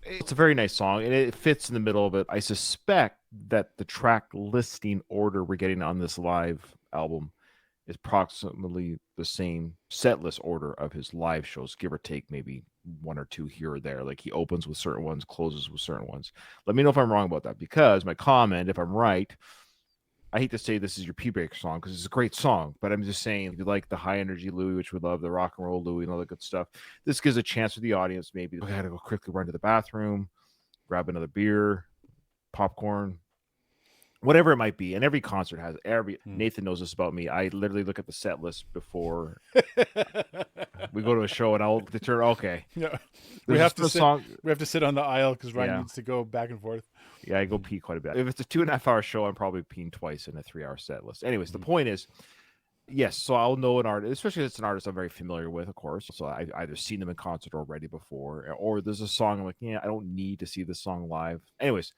It's a very nice song, and it fits in the middle of it. I suspect that the track listing order we're getting on this live album is approximately the same set list order of his live shows, give or take maybe 1 or 2 here or there. Like he opens with certain ones, closes with certain ones. Let me know if I'm wrong about that, because my comment, if I'm right, I hate to say this is your P-Break song because it's a great song, but I'm just saying if you like the high energy Louis, which we love, the rock and roll Louis and all that good stuff, this gives a chance for the audience. Maybe I gotta go quickly run to the bathroom, grab another beer, popcorn, whatever it might be. And every concert has Nathan knows this about me. I literally look at the set list before we go to a show, and I'll deter. Okay, Yeah, we have to song. We have to sit on the aisle because Ryan Yeah. needs to go back and forth. Yeah, I go pee quite a bit. If it's a 2.5 hour show, I'm probably peeing twice in a 3 hour set list. Anyways, the point is, yes, so I'll know an artist, especially if it's an artist I'm very familiar with, of course. So I've either seen them in concert already before, or there's a song I'm like, yeah, I don't need to see this song live. Anyways,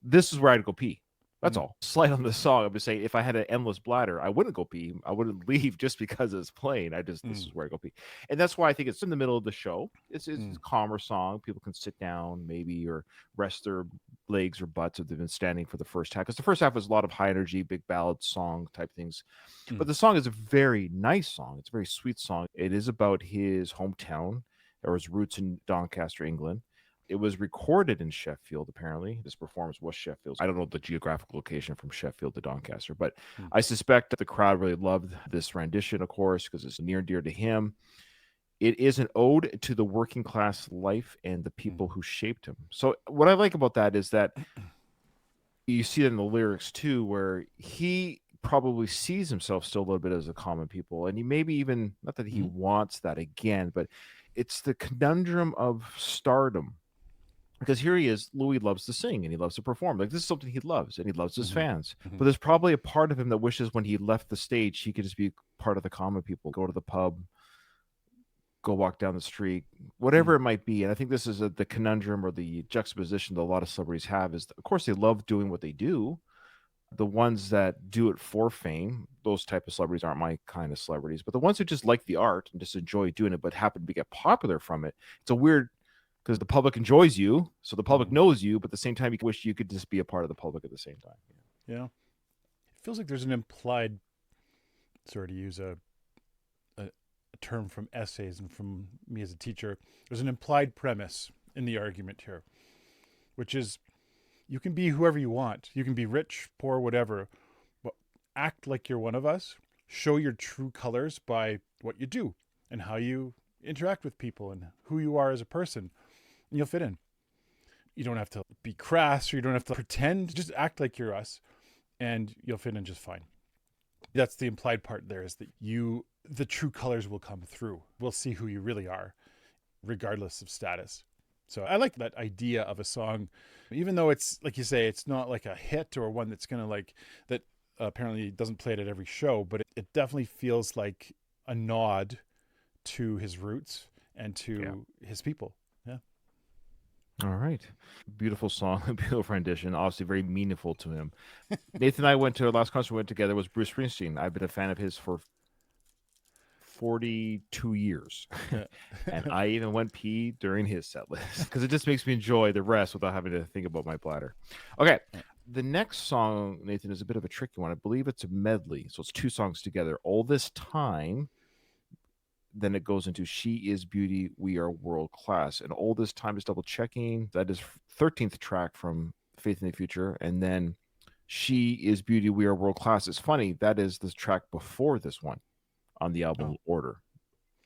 this is where I'd go pee. That's all. Slight on the song. I'm just saying, if I had an endless bladder, I wouldn't go pee. I wouldn't leave just because it's playing. This is where I go pee. And that's why I think it's in the middle of the show. It's a calmer song. People can sit down maybe or rest their legs or butts if they've been standing for the first half. Because the first half is a lot of high energy, big ballad song type things. But the song is a very nice song. It's a very sweet song. It is about his hometown or his roots in Doncaster, England. It was recorded in Sheffield, apparently. This performance was Sheffield. I don't know the geographic location from Sheffield to Doncaster, but I suspect that the crowd really loved this rendition, of course, because it's near and dear to him. It is an ode to the working class life and the people who shaped him. So what I like about that is that you see it in the lyrics, too, where he probably sees himself still a little bit as a common people. And he maybe even, not that he wants that again, but it's the conundrum of stardom. Because here he is, Louis loves to sing and he loves to perform. Like, this is something he loves and he loves his fans. But there's probably a part of him that wishes when he left the stage, he could just be part of the common people, go to the pub, go walk down the street, whatever it might be. And I think this is the conundrum or the juxtaposition that a lot of celebrities have is, of course, they love doing what they do. The ones that do it for fame, those type of celebrities aren't my kind of celebrities. But the ones who just like the art and just enjoy doing it but happen to get popular from it, it's a weird... because the public enjoys you, so the public knows you, but at the same time, you wish you could just be a part of the public at the same time. Yeah. It feels like there's an implied, sorry to use a term from essays and from me as a teacher, there's an implied premise in the argument here, which is you can be whoever you want. You can be rich, poor, whatever, but act like you're one of us. Show your true colors by what you do and how you interact with people and who you are as a person. And you'll fit in. You don't have to be crass or you don't have to pretend. Just act like you're us and you'll fit in just fine. That's the implied part there, is that the true colors will come through. We'll see who you really are, regardless of status. So I like that idea of a song, even though it's, like you say, it's not like a hit or one that's going to that apparently doesn't play it at every show, but it definitely feels like a nod to his roots and to his people. Yeah. All right. Beautiful song, beautiful rendition, obviously very meaningful to him. Nathan and I went to our last concert we went together was Bruce Springsteen. I've been a fan of his for 42 years. And I even went pee during his set list because it just makes me enjoy the rest without having to think about my bladder. Okay. The next song, Nathan, is a bit of a tricky one. I believe it's a medley. So it's two songs together. All This Time. Then it goes into She Is Beauty, We Are World Class. And All This Time is double checking. That is 13th track from Faith in the Future. And then She Is Beauty, We Are World Class. It's funny. That is the track before this one on the album order.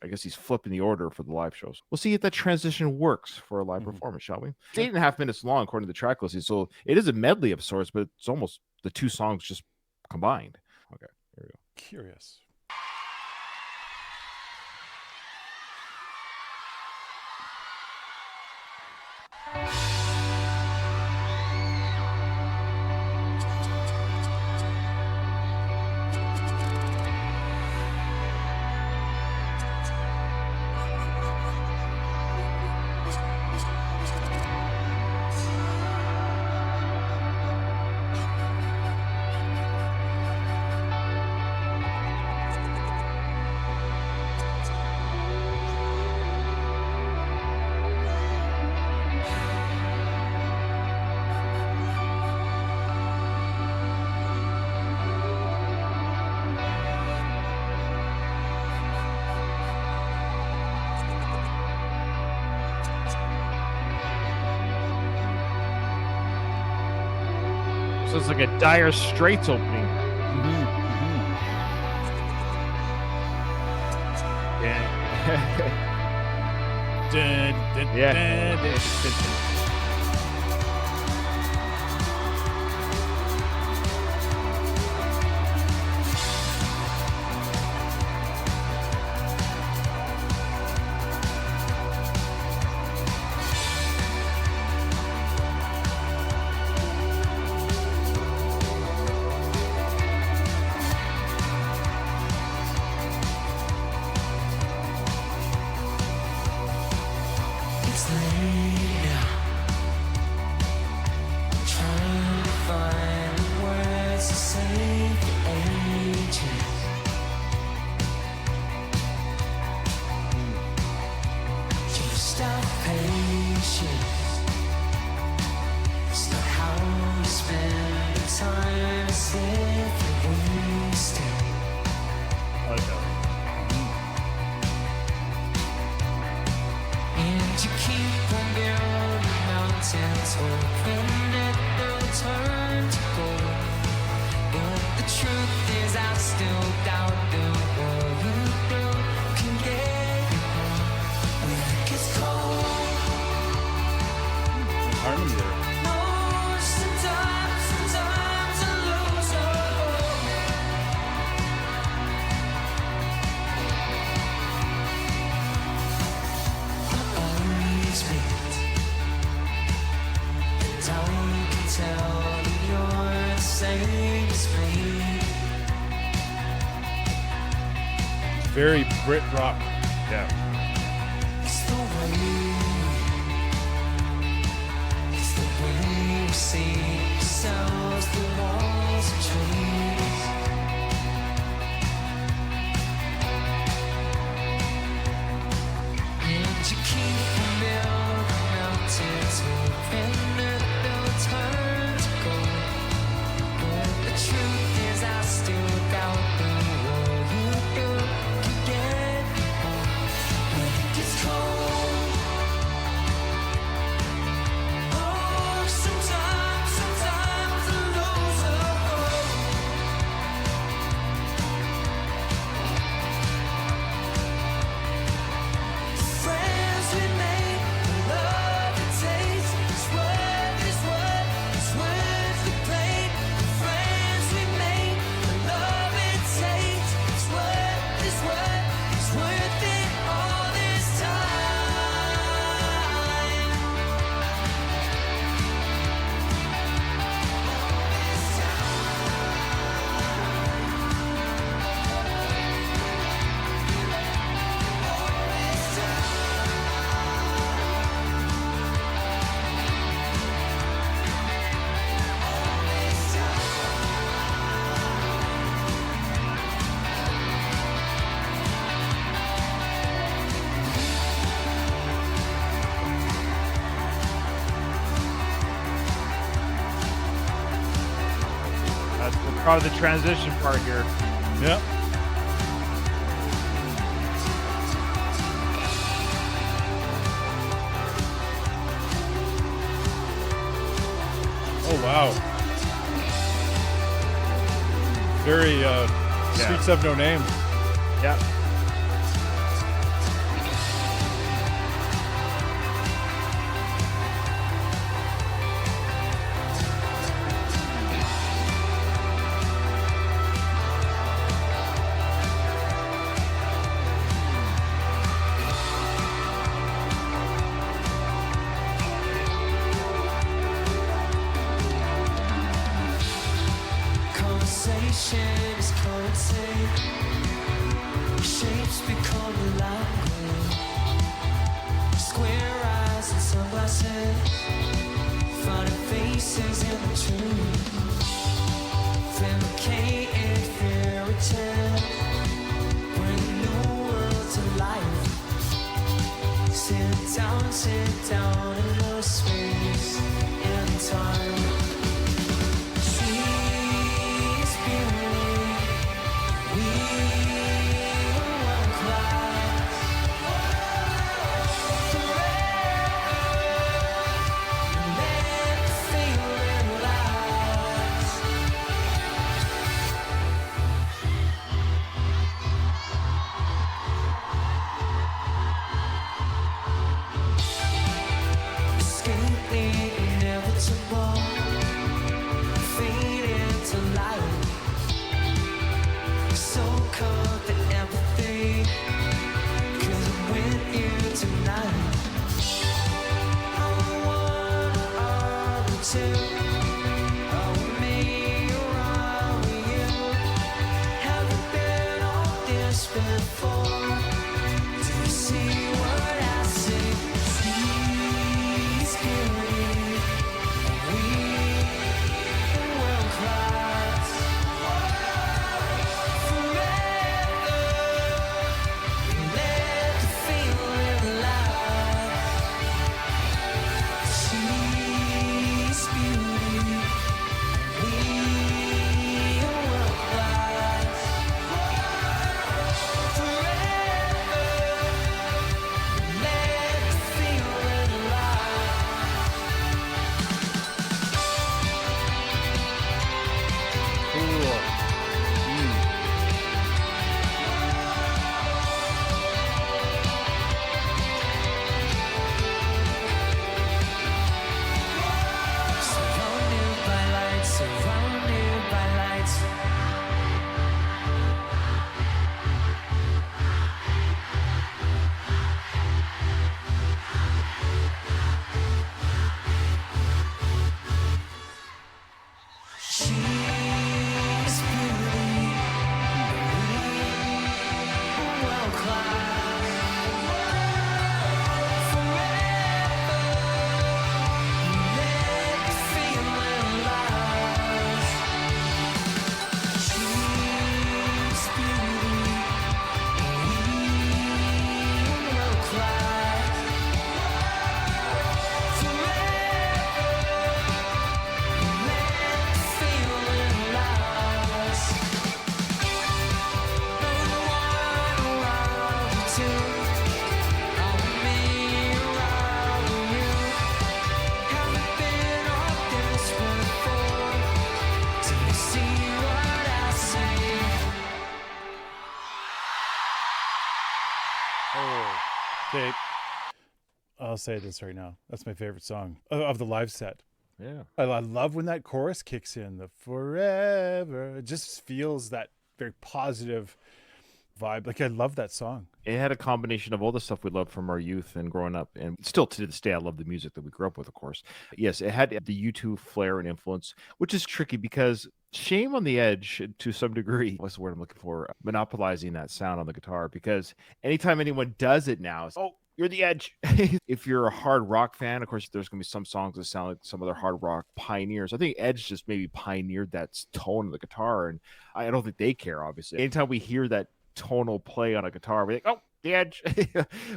I guess he's flipping the order for the live shows. We'll see if that transition works for a live performance, shall we? It's 8.5 minutes long, according to the track listing. So it is a medley of sorts, but it's almost the two songs just combined. Okay, here we go. Curious. So it's like a Dire Straits opening. Yeah. It's late now. still doubt that what you do can get you home when it gets cold. Harmony there. No, sometimes I lose hope. I always meet, and I can tell that you're the same as me. Very Brit rock. Yeah. It's the way we see ourselves through walls and trees. And you keep the mountains moving and they'll turn to gold. But the truth is I still doubt the world you do can get you home when it gets cold. Oh, sometimes I lose hope. Friends we make, the love it takes is worth the pain. The friends we make, the love it takes is worth it all this time. That's probably the transition part here. Yeah. Oh wow. Very Streets Have No Name. Yeah. Conversation is currency. Shapes become the language. Square eyes and sunglasses. Finding faces in the truth. Fabricated fairy tale. Bring the new world to life. Sit down in the space and time. She's beauty. We are one class. Forever. Let the feeling last. Escape the inevitable. Fade into light. So cold the empathy. 'Cause I'm with you tonight. I'm the one, are we two? Are we me or are we you? Have we been on this before? Do you see what I see? She's beauty. We are world class. Forever. Let the feeling last. She's beauty. Okay. I'll say this right now. That's my favorite song of the live set. Yeah. I love when that chorus kicks in, the forever. It just feels that very positive vibe. Like, I love that song. It had a combination of all the stuff we loved from our youth and growing up, and still to this day, I love the music that we grew up with, of course. Yes, it had the U2 flair and influence, which is tricky because Shame on the Edge, to some degree, what's the word I'm looking for? Monopolizing that sound on the guitar, because anytime anyone does it now, it's, oh, you're the Edge. If you're a hard rock fan, of course, there's going to be some songs that sound like some other hard rock pioneers. I think Edge just maybe pioneered that tone of the guitar, and I don't think they care, obviously. Anytime we hear that tonal play on a guitar, we're like, oh, the Edge.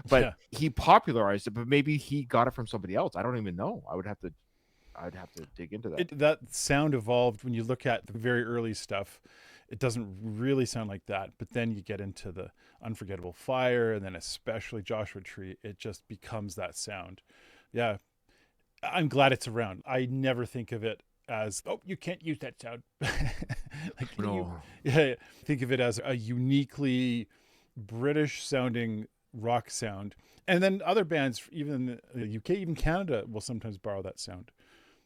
But he popularized it, but maybe he got it from somebody else. I don't even know. I'd have to dig into that. That sound evolved. When you look at the very early stuff, it doesn't really sound like that. But then you get into the Unforgettable Fire, and then especially Joshua Tree, it just becomes that sound. Yeah. I'm glad it's around. I never think of it as, oh, you can't use that sound. Like, No. Think of it as a uniquely British sounding rock sound. And then other bands, even in the UK, even Canada, will sometimes borrow that sound.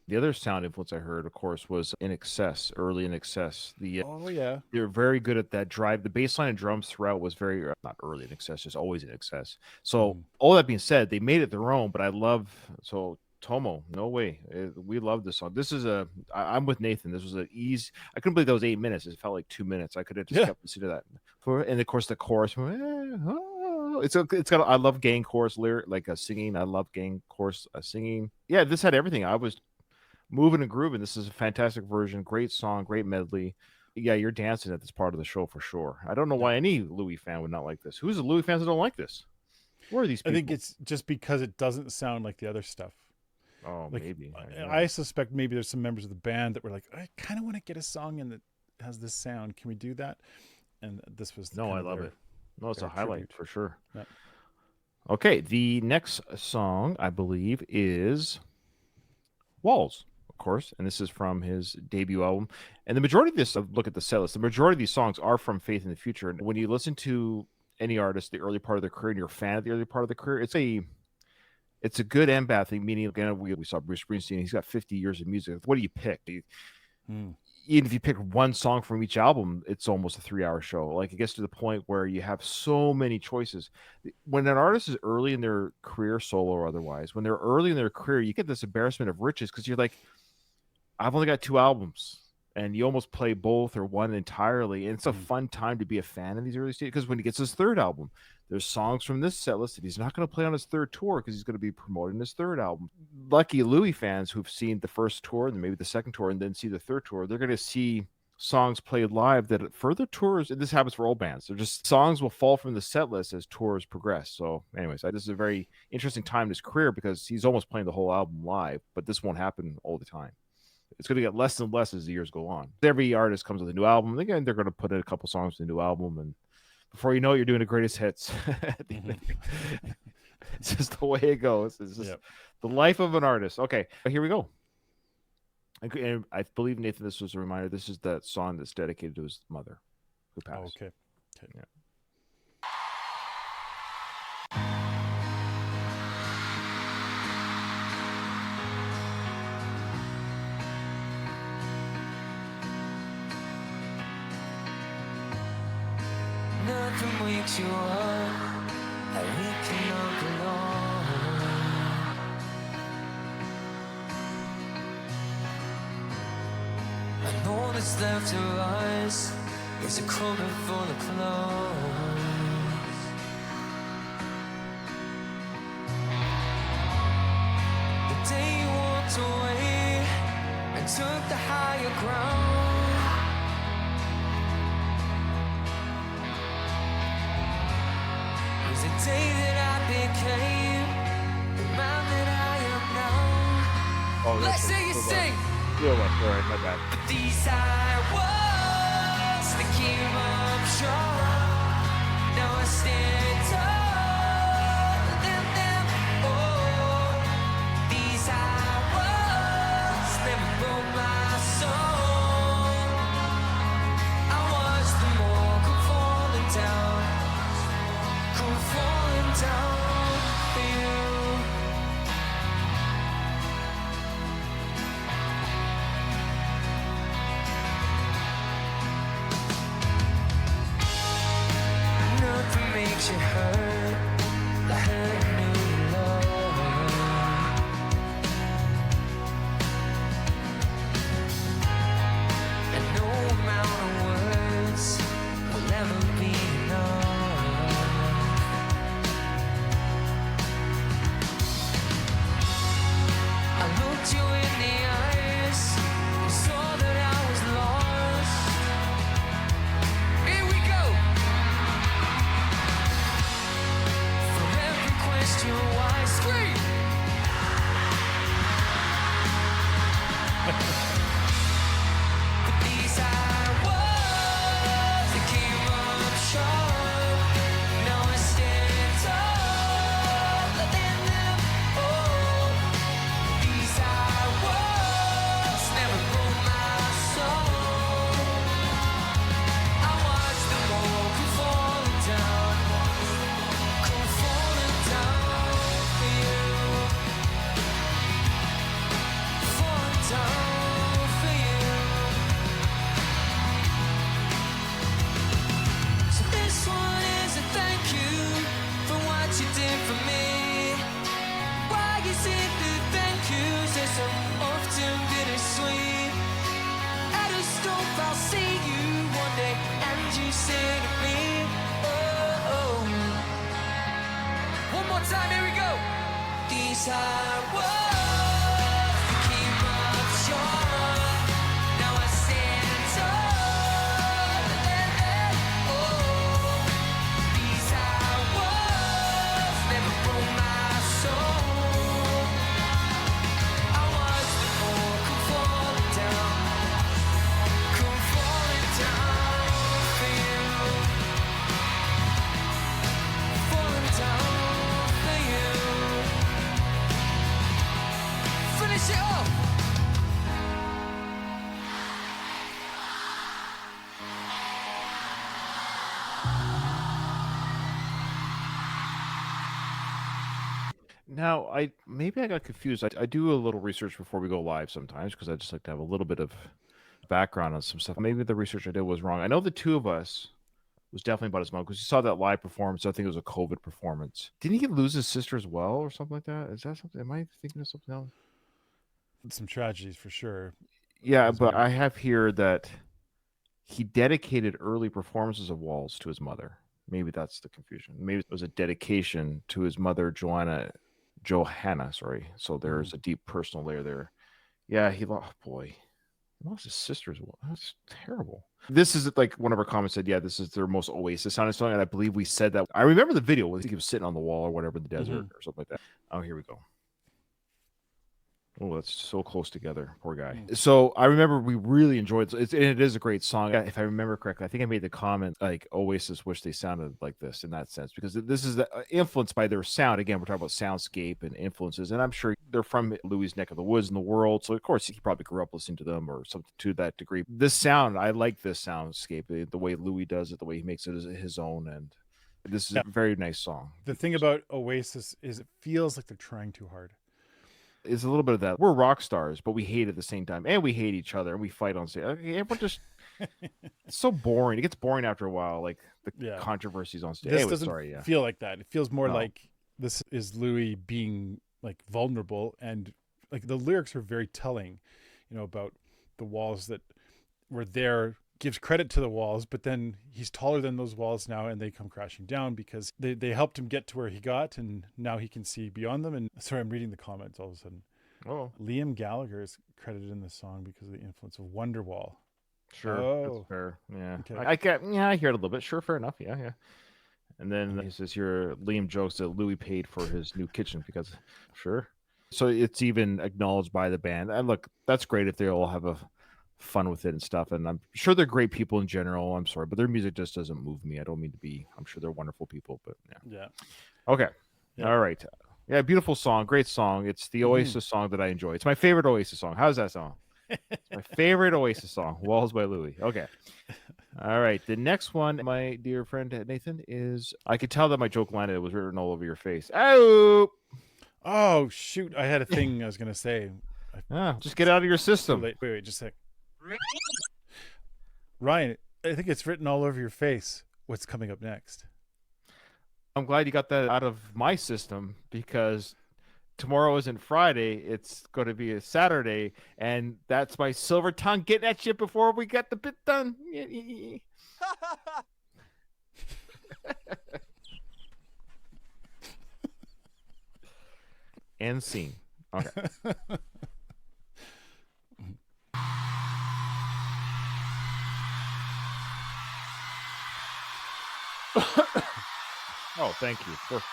The other sound influence I heard, of course, was In Excess, early In Excess. Oh, yeah. They're very good at that drive. The bass line and drums throughout was very, not early In Excess, just always In Excess. So all that being said, they made it their own, but I love, so Tomo, no way. We love this song. This is I'm with Nathan. This was an easy, I couldn't believe that was 8 minutes. It felt like 2 minutes. I could have just kept listening to that. And of course, the chorus, it's got, I love gang chorus lyric, like a singing. I love gang chorus singing. Yeah, this had everything. I was moving and grooving. This is a fantastic version. Great song, great medley. Yeah, you're dancing at this part of the show for sure. I don't know why any Louis fan would not like this. Who's the Louis fans that don't like this? Where are these people? I think it's just because it doesn't sound like the other stuff. Oh, like, maybe. I suspect maybe there's some members of the band that were like, I kind of want to get a song in that has this sound. Can we do that? And this was I love it. No, it's a highlight tribute. for sure. Yeah. Okay, the next song I believe is Walls, of course, and this is from his debut album. And the majority of this, look at the set list, the majority of these songs are from Faith in the Future. And when you listen to any artist, the early part of their career, and you're a fan of the early part of the career, it's a good and bad thing. Meaning, again, we saw Bruce Springsteen. He's got 50 years of music. What do you pick? Even if you pick one song from each album, it's almost a 3-hour show. Like, it gets to the point where you have so many choices. When an artist is early in their career, solo or otherwise, when they're early in their career, you get this embarrassment of riches because you're like, I've only got 2 albums. And you almost play both or one entirely. And it's a fun time to be a fan in these early stages because when he gets his 3rd album, there's songs from this set list that he's not going to play on his 3rd tour because he's going to be promoting his 3rd album. Lucky Louis fans who've seen the 1st tour and maybe the 2nd tour and then see the 3rd tour, they're going to see songs played live that at further tours, and this happens for all bands, they're just songs will fall from the set list as tours progress. So anyways, this is a very interesting time in his career because he's almost playing the whole album live, but this won't happen all the time. It's going to get less and less as the years go on. Every artist comes with a new album. Again, they're going to put in a couple songs in the new album, and before you know it, you're doing the greatest hits. It's just the way it goes. It's just the life of an artist. Okay, here we go. And I believe, Nathan, this was a reminder. This is that song that's dedicated to his mother who passed. Oh, okay. Yeah. Nothing wakes you up like waking up alone. And all that's left of us is a cupboard full of clothes. The day you walked away and took the higher ground was the day that I became the man that I am now. Oh, Let's see you sing. All right, my bad. These high walls that keep up strong. Now I stand taller than them. Oh, these high walls never broke my soul. I watched them all come falling down. Come falling down. makes you hurt, the hurt new love. And no amount of words will ever be enough. I looked you in the eyes, and saw that I was lost. Here we go. For every question why, scream. But these are words that came up short. Now I stand taller than them all. These are words never broke my soul. I watched them all come falling down for you, falling down for you. So this one is a thank you for what you did for me. Why is it that thank yous are so often bittersweet? At a stop, I'll see you one day, and you say to me, oh, oh. One more time, here we go. These are words that came up short. Now I stand taller than them all. These are words never broke my soul. I watched them all come falling down for you, falling down for you. Finish it off. Now, I got confused. I do a little research before we go live sometimes because I just like to have a little bit of background on some stuff. Maybe the research I did was wrong. I know the two of us was definitely about his mom because you saw that live performance. I think it was a COVID performance. Didn't he lose his sister as well or something like that? Is that something? Am I thinking of something else? Some tragedies for sure. Yeah, but I have here that he dedicated early performances of Walls to his mother. Maybe that's the confusion. Maybe it was a dedication to his mother, Johanna. Sorry. So there's a deep personal layer there. Yeah, he lost. Boy, he lost his sister as well. That's terrible. This is like one of our comments said. Yeah, this is their most Oasis sounding song, and I believe we said that. I remember the video. I think he was sitting on the wall or whatever, in the desert or something like that. Oh, here we go. Oh, that's so close together. Poor guy. So I remember we really enjoyed it. It is a great song. If I remember correctly, I think I made the comment like Oasis wish they sounded like this in that sense, because this is influenced by their sound. Again, we're talking about soundscape and influences, and I'm sure they're from Louis' neck of the woods in the world. So of course he probably grew up listening to them or something to that degree. This sound, I like this soundscape, the way Louis does it, the way he makes it his own, and this is a very nice song. The thing about Oasis is it feels like they're trying too hard. Is a little bit of that. We're rock stars, but we hate at the same time, and we hate each other, and we fight on stage. Everyone just it's so boring. It gets boring after a while, like the controversies on stage. This Anyway, doesn't feel like that. It feels more like this is Louis being like vulnerable, and like the lyrics are very telling, about the walls that were there. Gives credit to the walls, but then he's taller than those walls now, and they come crashing down because they helped him get to where he got, and now he can see beyond them. And sorry, I'm reading the comments all of a sudden. Oh, Liam Gallagher is credited in this song because of the influence of Wonderwall. Sure, that's fair. Yeah, okay. I hear it a little bit. Sure, fair enough. Yeah. And then he says here, Liam jokes that Louis paid for his new kitchen because, sure. So it's even acknowledged by the band. And look, that's great if they all have a fun with it and stuff, and I'm sure they're great people in general. I'm sorry, but their music just doesn't move me. I don't mean to be. I'm sure they're wonderful people, but yeah. Okay. Yeah. All right. Yeah, beautiful song, great song. It's the Oasis song that I enjoy. It's my favorite Oasis song. How's that song? It's my favorite Oasis song, Walls by Louis. Okay. All right. The next one, my dear friend Nathan, is I could tell that my joke landed. It was written all over your face. Oh shoot! I had a thing I was gonna say. Just get out of your system. Wait, just a sec. Ryan, I think it's written all over your face. What's coming up next? I'm glad you got that out of my system because tomorrow isn't Friday. It's going to be a Saturday. And that's my silver tongue getting at you before we get the bit done. End scene. Okay. Oh, thank you. Perfect.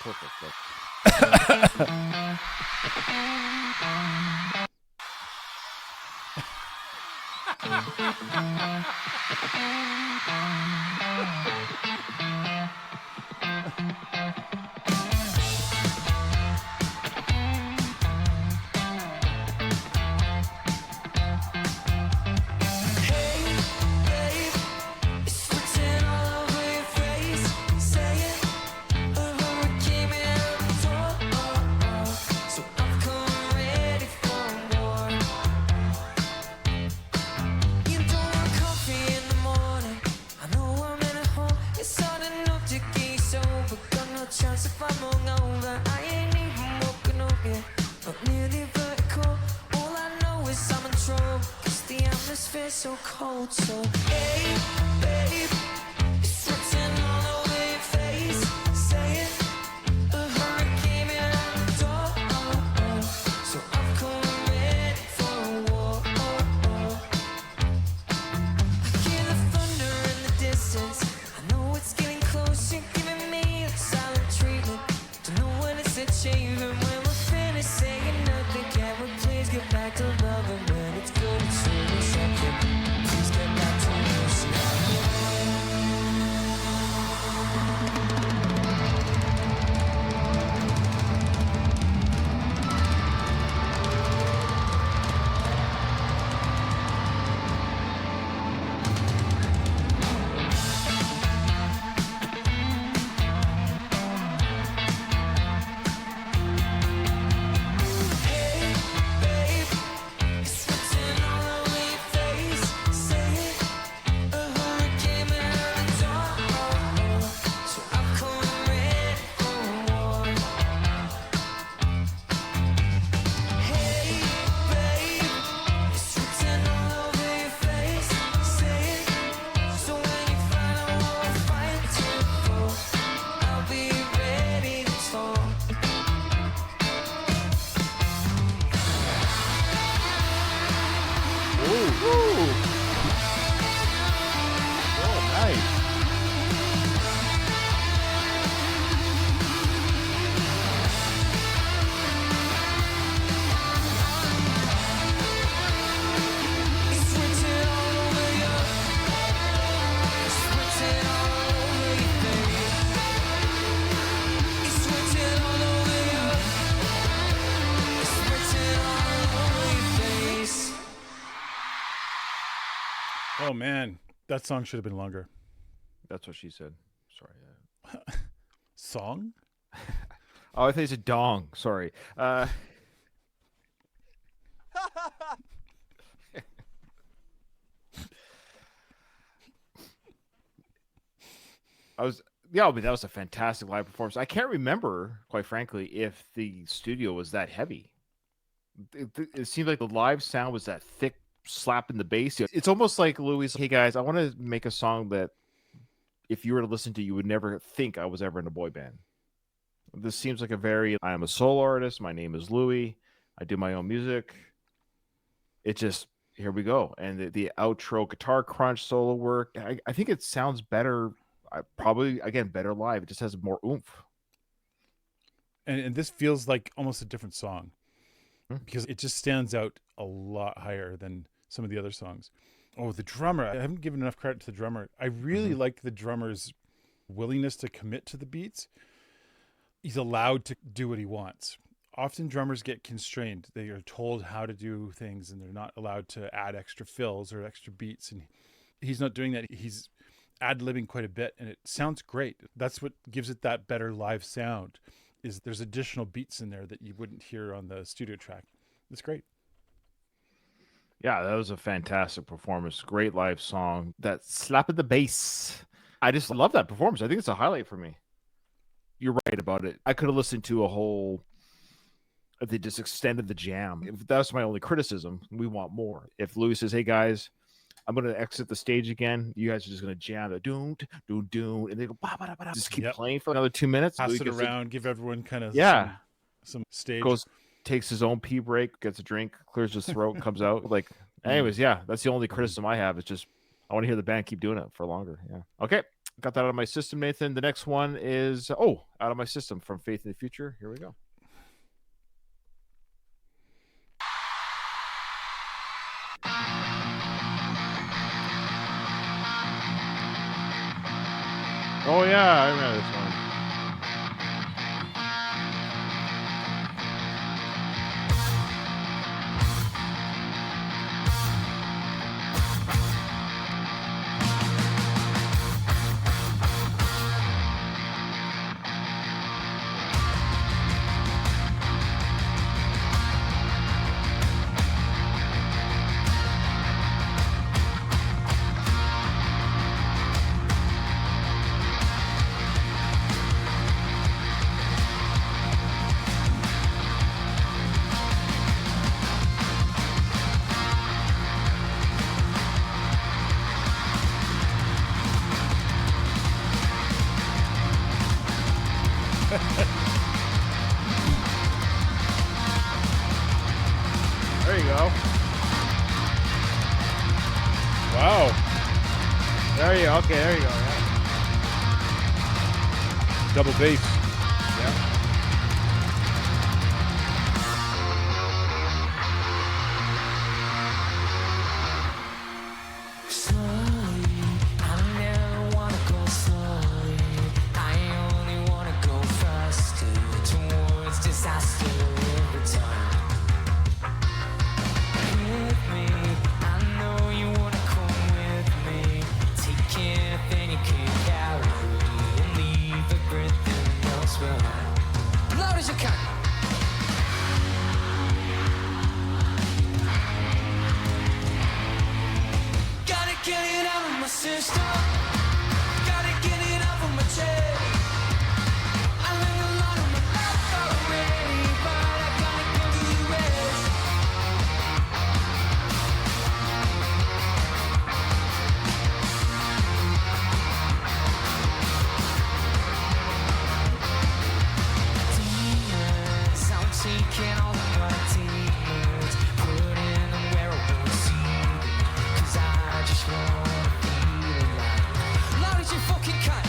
If I'm hungover, I ain't even woken up yet. Not nearly vertical. All I know is I'm in trouble. 'Cause the atmosphere's so cold. So, hey, babe, it's written all over your face. Say it, a hurricane behind the door. So I'm coming ready for a war. I hear the thunder in the distance. I know it's getting close. You're giving me a silent treatment. Don't know when it's achieving. When we're finished saying nothing, can we please get back to loving? When it's good, it's really second. Please get back to us now. Hey, babe, it's written all over your face. Say it, a hurricane behind the door. So I'm coming ready for a war. Hey, babe, it's written all over your face. Say it, so when you find out what we're fighting for, I'll be ready to talk. Oh, nice. It's written all over you. It's written all over your face. It's written all over you. It's written all over your face. Oh man, that song should have been longer. That's what she said. Sorry. Song? Oh, I think it's a dong. Sorry. I mean, that was a fantastic live performance. I can't remember, quite frankly, if the studio was that heavy. It seemed like the live sound was that thick slap in the bass. It's almost like Louis, hey guys, I want to make a song that if you were to listen to, you would never think I was ever in a boy band. This seems like I am a solo artist. My name is Louis. I do my own music. It just, here we go. And the outro guitar crunch solo work, I think it sounds better. Probably, again, better live. It just has more oomph. And this feels like almost a different song because it just stands out a lot higher than some of the other songs. Oh, the drummer. I haven't given enough credit to the drummer. I really like the drummer's willingness to commit to the beats. He's allowed to do what he wants. Often drummers get constrained. They are told how to do things and they're not allowed to add extra fills or extra beats. And he's not doing that. He's ad-libbing quite a bit and it sounds great. That's what gives it that better live sound, is there's additional beats in there that you wouldn't hear on the studio track. It's great. Yeah, that was a fantastic performance. Great live song. That slap at the bass. I just love that performance. I think it's a highlight for me. you're right about it. I could have listened to a whole. If they just extended the jam, if that's my only criticism, we want more. If Louis says, "Hey guys, I'm going to exit the stage again," you guys are just going to jam the doom, doom, doom, and they go, bah, bah, bah, bah, just keep playing for another 2 minutes. Pass Louis it gets around, give everyone kind of some stage. goes, takes his own pee break, gets a drink, clears his throat, comes out. Like, anyways, yeah, that's the only criticism I have. Is just I want to hear the band keep doing it for longer. Yeah. Okay. Got that out of my system, Nathan. The next one is out of my system from Faith in the Future. Here we go. Oh yeah, I remember this one. There you go. Wow. There you go. Okay, there you go. Yeah. Double bass. Yeah. Slowly, I never wanna go slowly. I only wanna go faster towards disaster every time. With me, I know you wanna come with me. Take anything you can carry and leave everything else behind. Loud as you can. Gotta get it out of my system. Gotta get it off of my chest. I learned a lot of my life already, but I gotta give you the rest. Demons, I'm taking all of my demons, putting them where I won't see them, 'cause I just wanna feel alive. Loud as you fucking can.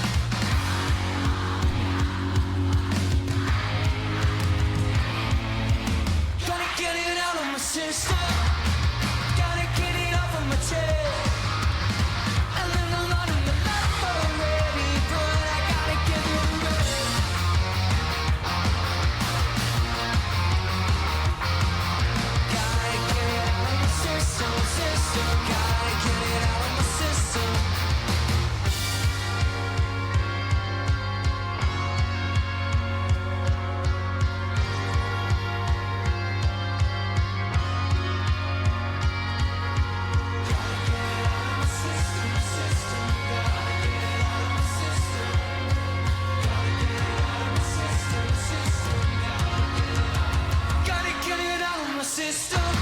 Gotta get it out of my system. Gotta get it off of my chest. I learned a lot of my life already, but I gotta give you the rest. Gotta get it out of my system. Gotta get it out of my system. Gotta get it out of my system.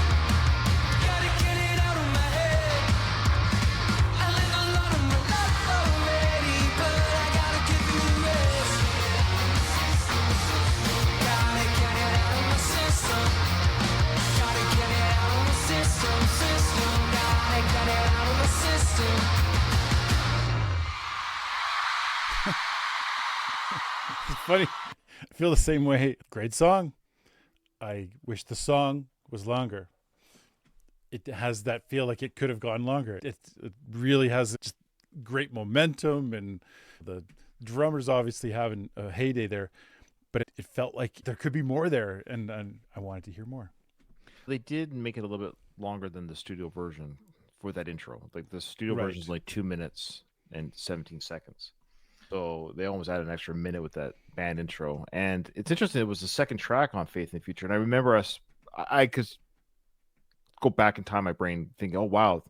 Gotta get it out of my head. I lived a lot of my life already, but I gotta give you the rest. Gotta get it out of my system. Gotta get it out of my system. Gotta get it out of my system. It's funny. I feel the same way. Great song. I wish the song was longer. It has that feel like it could have gone longer. It really has just great momentum, and the drummers obviously having a heyday there, but it felt like there could be more there, and I wanted to hear more. They did make it a little bit longer than the studio version for that intro. Like the studio Right. version is like 2 minutes and 17 seconds. So they almost added an extra minute with that band intro. And it's interesting, it was the second track on Faith in the Future. And I remember I could go back in time, my brain thinking, oh, wow.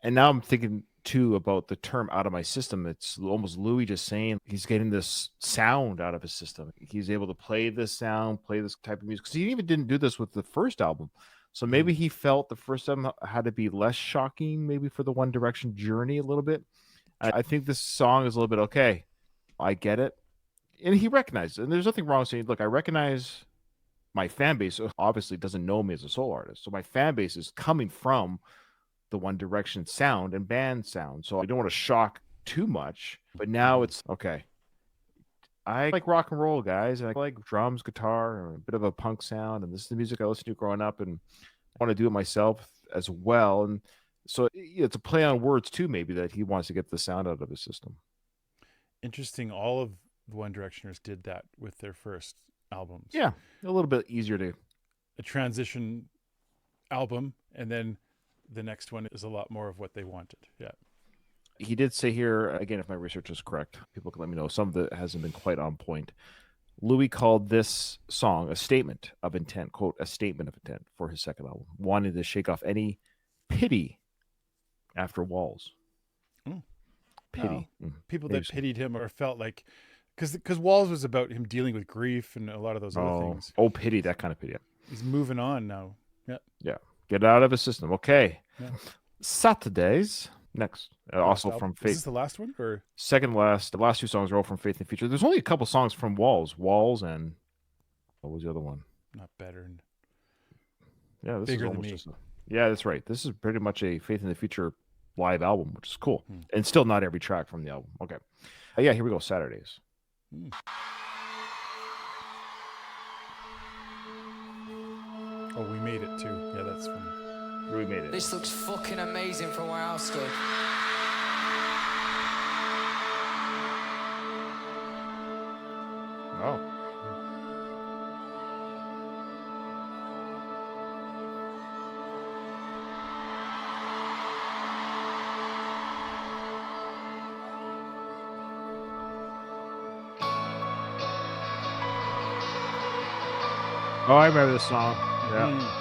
And now I'm thinking too about the term out of my system. It's almost Louis just saying he's getting this sound out of his system. He's able to play this sound, play this type of music. Because he even didn't do this with the first album. So maybe he felt the first album had to be less shocking, maybe for the One Direction journey a little bit. I think this song is a little bit, okay, I get it. And he recognized it. And there's nothing wrong with saying, look, I recognize my fan base obviously doesn't know me as a solo artist. So my fan base is coming from the One Direction sound and band sound. So I don't want to shock too much. But now it's, okay, I like rock and roll, guys. And I like drums, guitar, and a bit of a punk sound. And this is the music I listened to growing up. And I want to do it myself as well. And so it's a play on words too, maybe, that he wants to get the sound out of his system. Interesting. All of the One Directioners did that with their first albums. Yeah, a little bit easier to... A transition album, and then the next one is a lot more of what they wanted. Yeah. He did say here, again, if my research is correct, people can let me know, some of it hasn't been quite on point. Louis called this song a statement of intent, quote, a statement of intent for his second album, wanting to shake off any pity after Walls. Pity. People that pitied him or felt like, because Walls was about him dealing with grief and a lot of those other things. Oh, pity, that kind of pity. He's moving on now. Yeah. Yeah. Get out of his system. Okay. Yeah. Saturdays next. Also from Faith. Is this the last one? Or second last. The last two songs are all from Faith and Future. There's only a couple songs from Walls. Walls and what was the other one? Not Better. And yeah, this Bigger is Than almost Me. yeah, that's right. This is pretty much a Faith in the Future live album, which is cool. And still not every track from the album. Okay. Yeah, here we go. Saturdays. Oh, We Made It too. Yeah, that's from... We made it. This looks fucking amazing from where I stood. Oh. Oh, I remember this song. Yeah.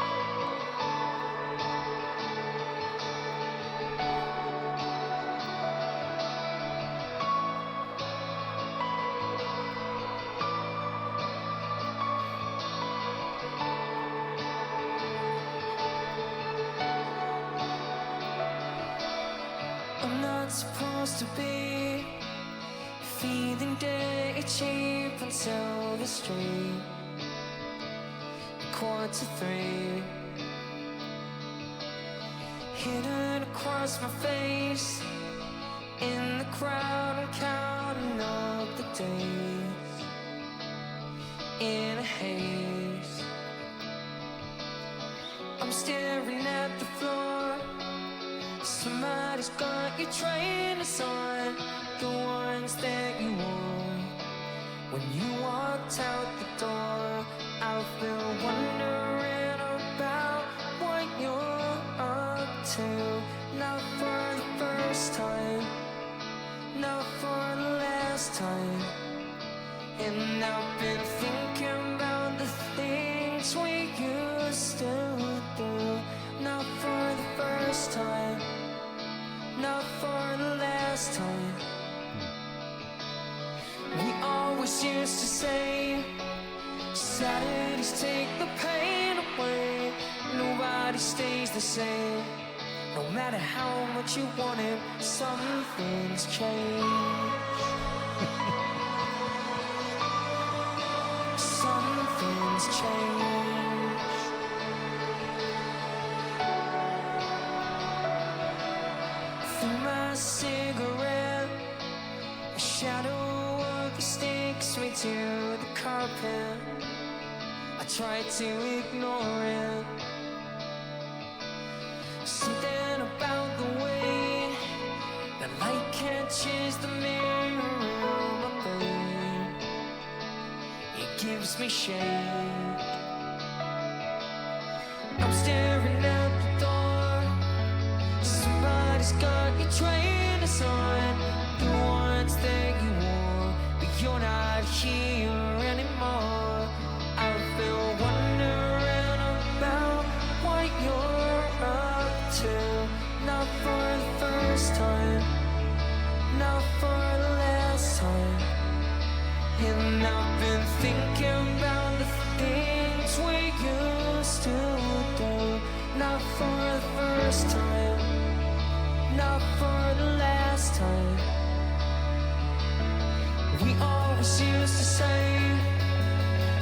I'm not supposed to be feeling dirty cheap until the street. 2:45. Hidden across my face in the crowd, I'm counting up the days in a haze. I'm staring at the floor. Somebody's got your trainers on, the ones that you wore when you walked out the door. I've been wondering about what you're up to. Not for the first time, not for the last time. And I've been thinking about the things we used to do. Not for the first time, not for the last time. We always used to say, Saturdays take the pain away. Nobody stays the same. No matter how much you want it, some things change. Some things change. Through my cigarette, a shadow of you sticks me to the carpet. I try to ignore it. Something about the way the light catches the mirror of my brain, it gives me shade. I'm staring at the door. Somebody's got your trainers on, the ones that you wore, but you're not here anymore. I've been wondering about what you're up to. Not for the first time, first time, not for the last time. We always used to say,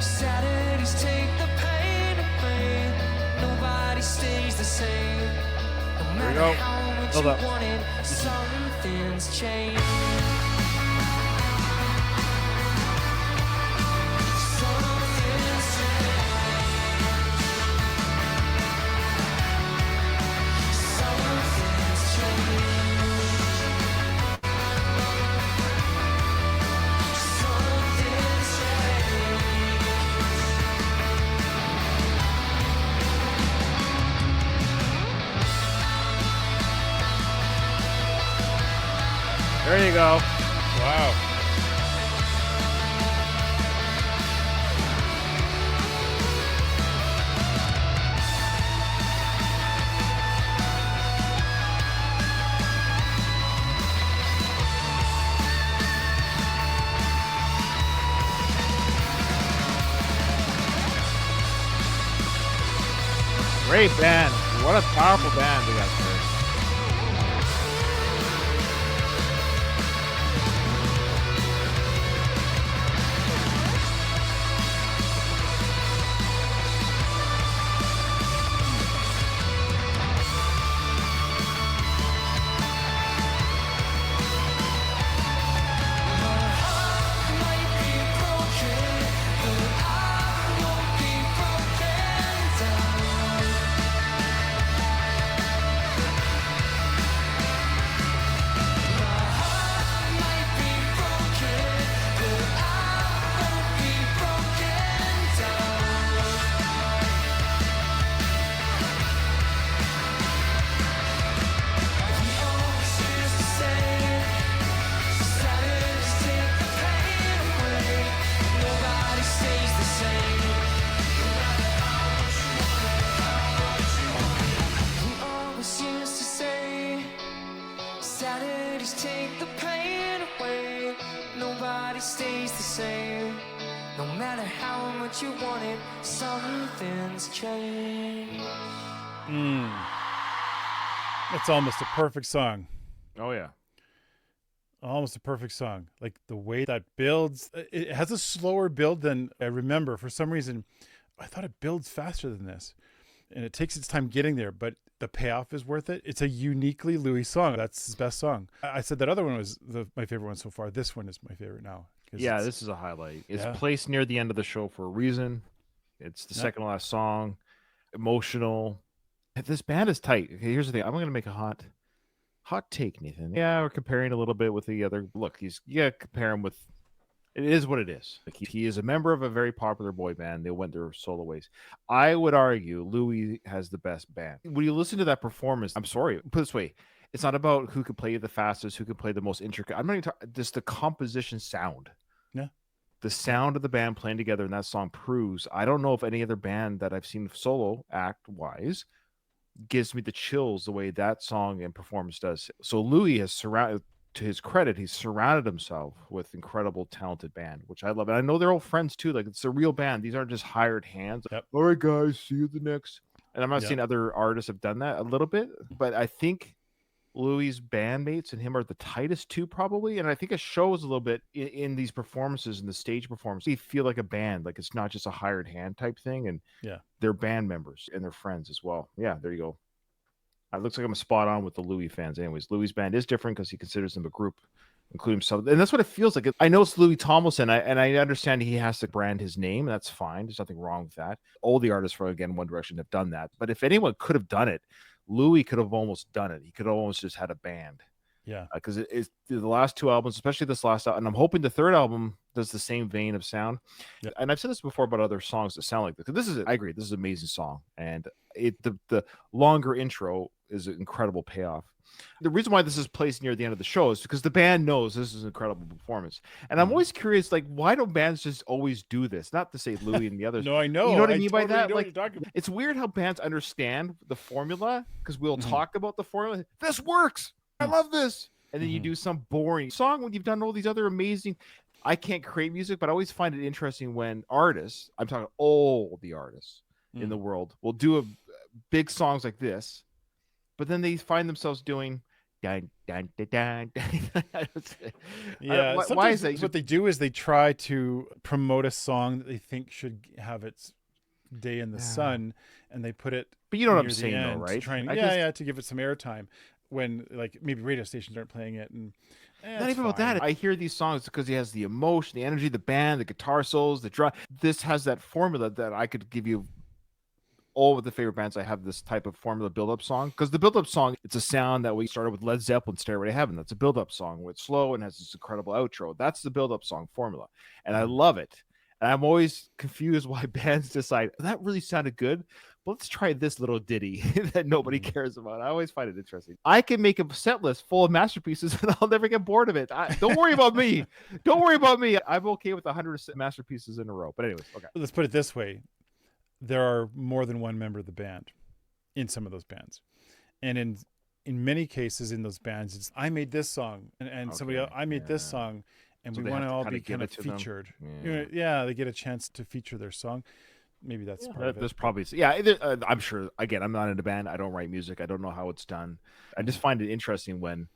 Saturdays take the pain away. Nobody stays the same. No There we matter go. how much Hold you up. wanted, something's changed. Something's There you go. Wow. Great band. What a powerful band we got there. Saturdays take the pain away. Nobody stays the same. No matter how much you want it, something's changed. It's almost a perfect song. Oh yeah. Almost a perfect song. Like the way that builds, it has a slower build than I remember. For some reason, I thought it builds faster than this. And it takes its time getting there, but the payoff is worth it. It's a uniquely Louis song. That's his best song. I said that other one was my favorite one so far. This one is my favorite now. Yeah, this is a highlight. It's Yeah. placed near the end of the show for a reason. It's the second to last song. Emotional. This band is tight. Okay, here's the thing. I'm going to make a hot take, Nathan. Yeah, we're comparing a little bit with the other. Look, compare him with. It is what it is. Like he is a member of a very popular boy band. They went their solo ways. I would argue Louis has the best band. When you listen to that performance, I'm sorry, put it this way. It's not about who can play the fastest, who can play the most intricate. I'm not even talking, just the composition sound. Yeah. The sound of the band playing together in that song proves, I don't know if any other band that I've seen solo act wise gives me the chills the way that song and performance does. So Louis has surrounded, to his credit, he's surrounded himself with incredible, talented band, which I love. And I know they're all friends too. Like it's a real band. These aren't just hired hands. Yep. All right, guys, see you the next. And I'm not Yep. saying other artists have done that a little bit, but I think Louis' bandmates and him are the tightest two, probably. And I think it shows a little bit in these performances, in the stage performance. They feel like a band, like it's not just a hired hand type thing. And Yeah. they're band members and they're friends as well. Yeah, there you go. It looks like I'm spot on with the Louis fans. Anyways, Louis' band is different because he considers them a group, including himself. And that's what it feels like. I know it's Louis Tomlinson, and I understand he has to brand his name, and that's fine. There's nothing wrong with that. All the artists from, again, One Direction have done that. But if anyone could have done it, Louis could have almost done it. He could have almost just had a band. Yeah. Because it's the last two albums, especially this last album, and I'm hoping the third album does the same vein of sound. Yeah. And I've said this before about other songs that sound like this. This is, I agree, this is an amazing song, and the longer intro is an incredible payoff. The reason why this is placed near the end of the show is because the band knows this is an incredible performance, and I'm always curious, like, why don't bands just always do this? Not to say Louis and the others. No, I know. You know what I mean by totally that? know what Like, you're talking about. it's weird how bands understand the formula because we'll talk about the formula. This works. I love this. And then you do some boring song when you've done all these other amazing. I can't create music, but I always find it interesting when artists, I'm talking all the artists in the world, will do big songs like this, but then they find themselves doing dun, dun, dun, dun, dun. Yeah, why is sometimes that? what they do is they try to promote a song that they think should have its day in the sun, and they put it. But you know what I'm near the saying, though, end right? To try and, to give it some airtime when like maybe radio stations aren't playing it, and not even about that. I hear these songs because he has the emotion, the energy, the band, the guitar solos, the drum. This has that formula that I could give you. All of the favorite bands, I have this type of formula build-up song, because the build-up song, it's a sound that we started with Led Zeppelin, Stairway to Heaven. That's a build-up song where it's slow and has this incredible outro. That's the build-up song formula, and I love it. And I'm always confused why bands decide that really sounded good, but let's try this little ditty that nobody cares about. I always find it interesting. I can make a set list full of masterpieces and I'll never get bored of it. Don't worry about me. Don't worry about me. I'm okay with 100 masterpieces in a row. But anyways, okay. Let's put it this way. There are more than one member of the band in some of those bands. And in many cases in those bands, it's I made this song and somebody else, I made this song, and so we want to all be kind of featured. Yeah, they get a chance to feature their song. Maybe that's part of it. There's probably, I'm sure. Again, I'm not in a band. I don't write music. I don't know how it's done. I just find it interesting when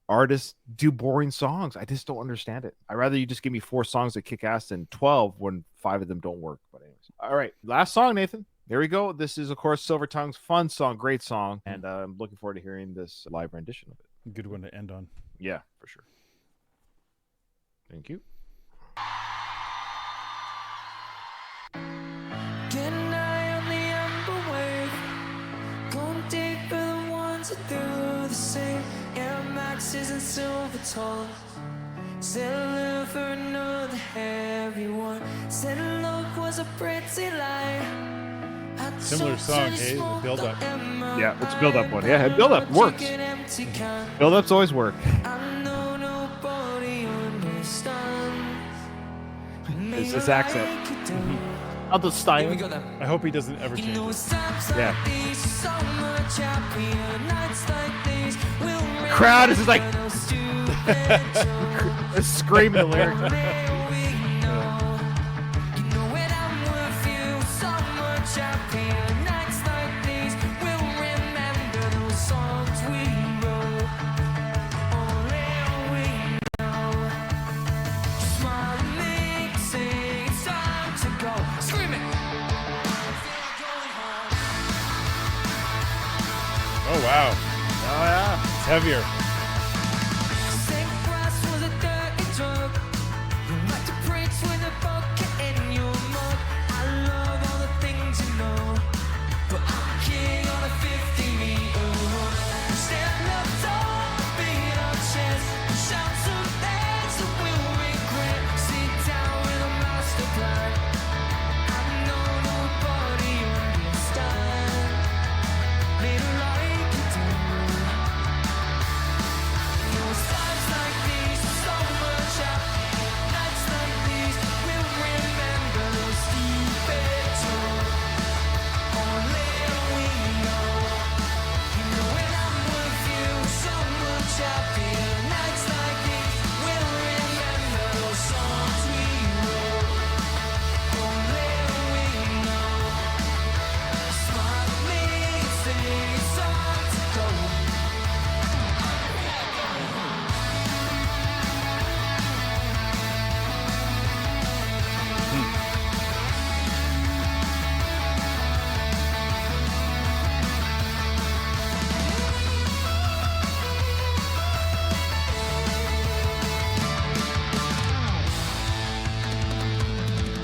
artists do boring songs. I just don't understand it. I'd rather you just give me 4 songs that kick ass than 12 when 5 of them don't work. But anyways, all right, last song, Nathan. There we go. This is, of course, Silver Tongue's fun song, great song, and I'm looking forward to hearing this live rendition of it. Good one to end on. Yeah, for sure. Thank you. Get an eye on the amber wave, going deep for the ones that do the same. Air Maxes and silver tongues, settling for another heavy one. Said love was a pretty lie. Similar song, hey, the build up. Yeah, it's a build up one. Yeah, build up works. Build ups always work. It's this accent. Of the style. I hope he doesn't ever change it. Yeah. Crowd is just like screaming the lyrics. Oh, wow. Oh, yeah. It's heavier.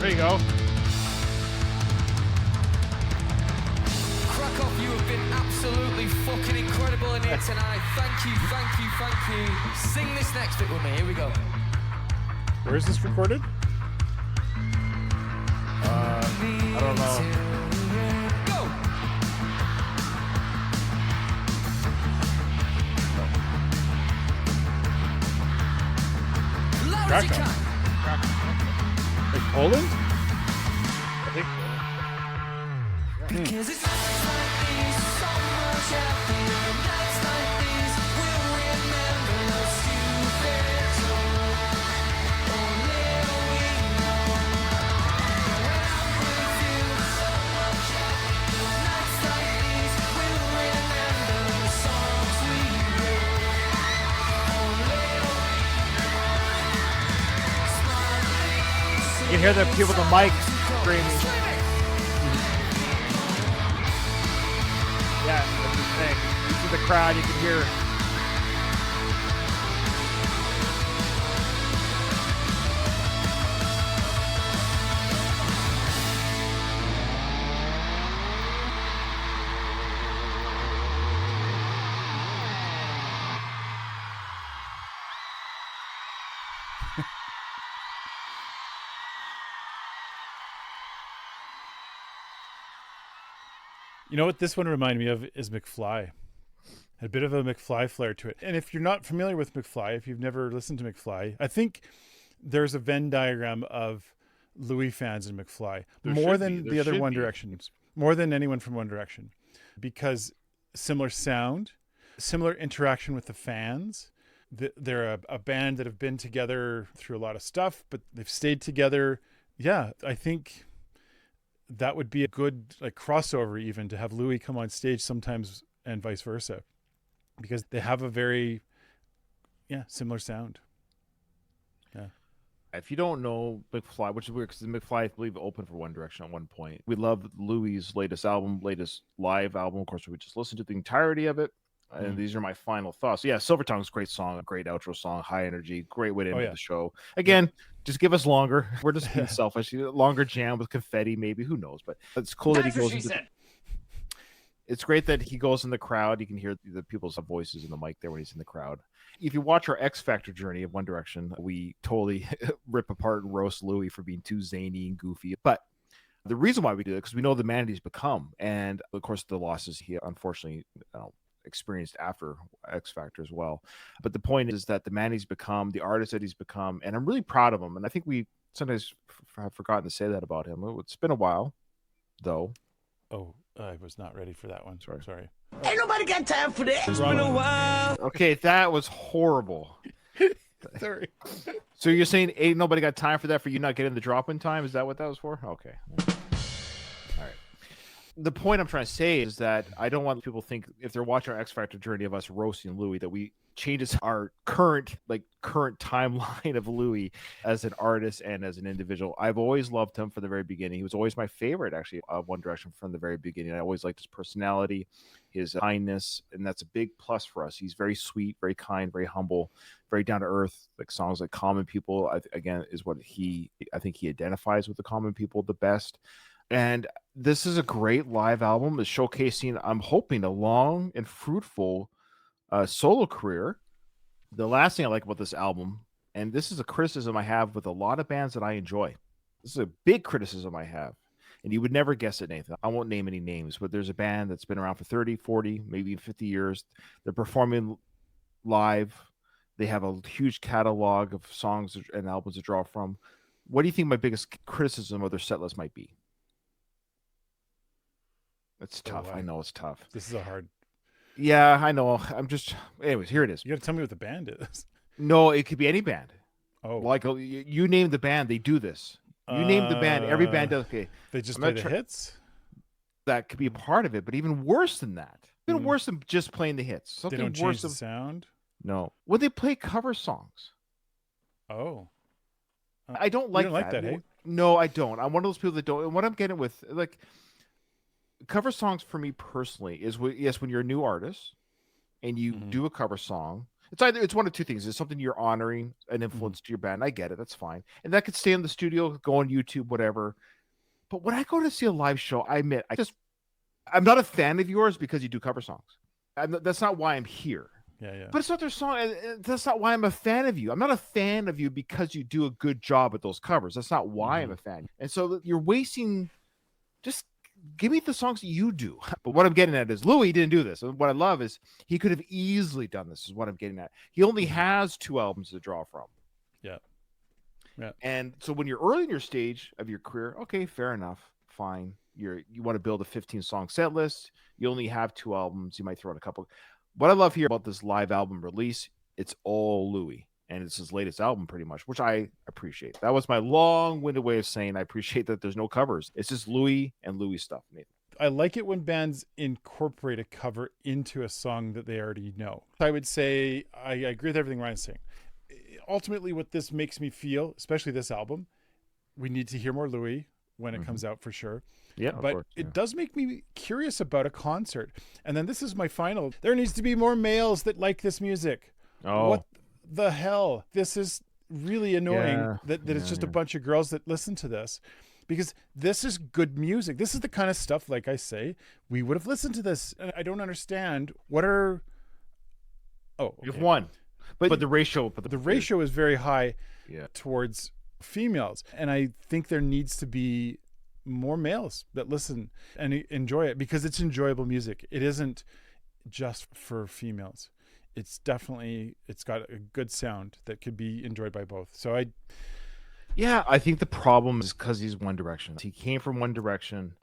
There you go. Krakow, you have been absolutely fucking incredible in here tonight. Thank you, thank you, thank you. Sing this next bit with me. Here we go. Where is this recorded? I don't know. Go! Loud as you Krakow. can. Like Poland? I think so. Because it's nights like these, so much happier. Nights like these, we'll remember those stupid times. Only we know. When I'm with you, so much happier. Nights like these, we'll remember those You can hear the people with the mic screaming. Yeah, that's the thing. You see the crowd, you can hear. You know what this one reminded me of is McFly. Had a bit of a McFly flair to it. And if you're not familiar with McFly, if you've never listened to McFly, I think there's a Venn diagram of Louis fans in McFly. More than the other One Directions. More than anyone from One Direction. Because similar sound, similar interaction with the fans. They're a band that have been together through a lot of stuff, but they've stayed together. Yeah, I think that would be a good crossover even to have Louis come on stage sometimes and vice versa, because they have a very similar sound. Yeah. If you don't know McFly, which is weird because McFly, I believe, opened for One Direction at one point. We love Louis' latest live album. Of course, we just listened to the entirety of it. And these are my final thoughts. Yeah, Silver Tongue's great song, great outro song, high energy, great way to end the show. Again, just give us longer. We're just being selfish. Longer jam with confetti, maybe. Who knows? But it's cool that he goes into. It's great that he goes in the crowd. You can hear the people's voices in the mic there when he's in the crowd. If you watch our X Factor journey of One Direction, we totally rip apart and roast Louis for being too zany and goofy. But the reason why we do it, because we know the man he's become. And, of course, the losses he unfortunately experienced after X Factor as well. But the point is that the man he's become, the artist that he's become, and I'm really proud of him. And I think we sometimes have forgotten to say that about him. It's been a while, though. Oh, I was not ready for that one. Sorry. Ain't nobody got time for that. It's been a while. Okay, that was horrible. Sorry. So you're saying ain't nobody got time for that for you not getting the drop in time? Is that what that was for? Okay. All right. The point I'm trying to say is that I don't want people to think, if they're watching our X Factor journey of us roasting Louis, that we changes our current timeline of Louis as an artist and as an individual. I've always loved him from the very beginning. He was always my favorite, actually, of One Direction from the very beginning. I always liked his personality, his kindness, and that's a big plus for us. He's very sweet, very kind, very humble, very down to earth. Like songs like Common People, again, is what I think he identifies with the common people the best. And this is a great live album. It's showcasing, I'm hoping, a long and fruitful solo career. The last thing I like about this album, and this is a criticism I have with a lot of bands that I enjoy. This is a big criticism I have. And you would never guess it, Nathan. I won't name any names, but there's a band that's been around for 30, 40, maybe 50 years. They're performing live. They have a huge catalog of songs and albums to draw from. What do you think my biggest criticism of their set list might be? It's tough. I know it's tough. This is a hard. Yeah, I know. Anyways, here it is. You got to tell me what the band is. No, it could be any band. Oh, like you name the band, they do this. You name the band, every band does. Okay, they just play the hits. That could be a part of it, but even worse than that, even worse than just playing the hits. Something they don't worse change the sound. No, would they play cover songs? Oh, I don't like that. Like that, hey? No, I don't. I'm one of those people that don't. And what I'm getting with cover songs for me personally is when you're a new artist and you do a cover song, it's one of two things. It's something you're honoring an influence to your band. I get it. That's fine. And that could stay in the studio, go on YouTube, whatever. But when I go to see a live show, I admit, I'm not a fan of yours because you do cover songs. That's not why I'm here. Yeah. But it's not their song. And that's not why I'm a fan of you. I'm not a fan of you because you do a good job at those covers. That's not why I'm a fan. And so you're wasting, just give me the songs that you do. But what I'm getting at is Louis didn't do this. And what I love is he could have easily done this, is what I'm getting at. He only has 2 albums to draw from. Yeah. And so when you're early in your stage of your career, okay, fair enough. Fine. You want to build a 15-song set list. You only have 2 albums. You might throw in a couple. What I love here about this live album release, it's all Louis. And it's his latest album pretty much, which I appreciate. That was my long-winded way of saying I appreciate that there's no covers. It's just Louis and Louis stuff, Nathan. I like it when bands incorporate a cover into a song that they already know. I would say I agree with everything Ryan's saying. Ultimately, what this makes me feel, especially this album, we need to hear more Louis when it comes out for sure. Yeah, of but course, it does make me curious about a concert. And then this is my final. There needs to be more males that like this music. Oh. What the hell? This is really annoying Yeah. that it's just a bunch of girls that listen to this, because this is good music. This is the kind of stuff, like I say, we would have listened to this. And I don't understand what are. Oh, okay. You have one, but the ratio, the ratio is very high Yeah. towards females. And I think there needs to be more males that listen and enjoy it, because it's enjoyable music. It isn't just for females. It's got a good sound that could be enjoyed by both. So I think the problem is because he's One Direction. He came from One Direction.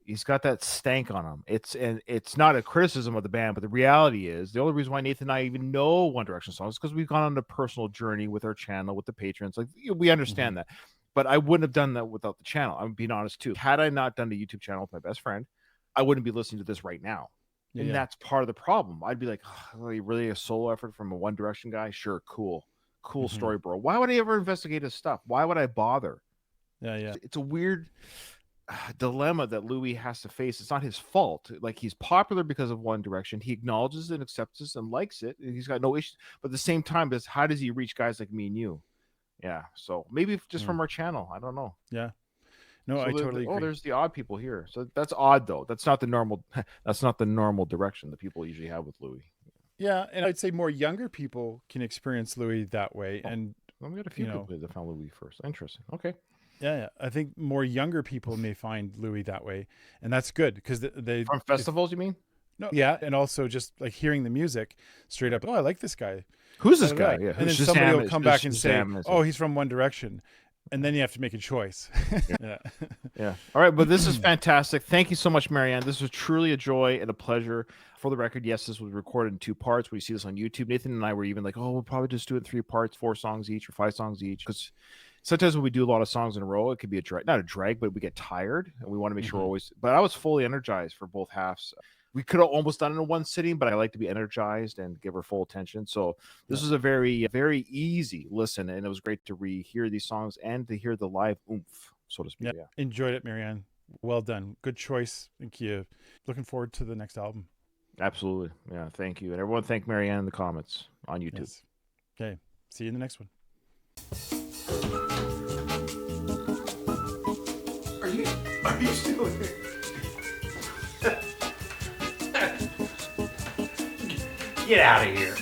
He's got that stank on him. It's not a criticism of the band, but the reality is the only reason why Nathan and I even know One Direction songs is because we've gone on a personal journey with our channel, with the patrons. Like, we understand that, but I wouldn't have done that without the channel. I'm being honest too. Had I not done the YouTube channel with my best friend, I wouldn't be listening to this right now. And that's part of the problem. I'd be like, oh, really a solo effort from a One Direction guy? Sure, cool story, bro. Why would I ever investigate his stuff? Why would I bother? Yeah. It's a weird dilemma that Louis has to face. It's not his fault. Like, he's popular because of One Direction. He acknowledges and accepts this and likes it. And he's got no issues. But at the same time, how does he reach guys like me and you? Yeah. So maybe just from our channel. I don't know. Yeah. No, So I totally agree. Oh, there's the odd people here. So that's odd, though. That's not the normal. That's not the normal direction that people usually have with Louis. Yeah, and I'd say more younger people can experience Louis that way. And we got a few people that found Louis first. Interesting. Okay. Yeah. I think more younger people may find Louis that way, and that's good, because they from festivals. You mean? No. Yeah, and also just like hearing the music straight up. Oh, I like this guy. Who's this guy? Yeah. And then somebody will come back and say, "Oh, he's from One Direction." And then you have to make a choice. Yeah. All right. But this is fantastic. Thank you so much, Marianne. This was truly a joy and a pleasure. For the record, yes, this was recorded in 2 parts. We see this on YouTube. Nathan and I were even like, oh, we'll probably just do it in 3 parts, 4 songs each or 5 songs each. Because sometimes when we do a lot of songs in a row, it could be not a drag, but we get tired. And we want to make sure we're always. But I was fully energized for both halves. We could have almost done it in one sitting, but I like to be energized and give her full attention. So this was a very, very easy listen, and it was great to rehear these songs and to hear the live oomph, so to speak. Yeah. Enjoyed it, Marianne. Well done. Good choice. Thank you. Looking forward to the next album. Absolutely. Yeah, thank you. And everyone thank Marianne in the comments on YouTube. Yes. Okay. See you in the next one. Are you still here? Get out of here.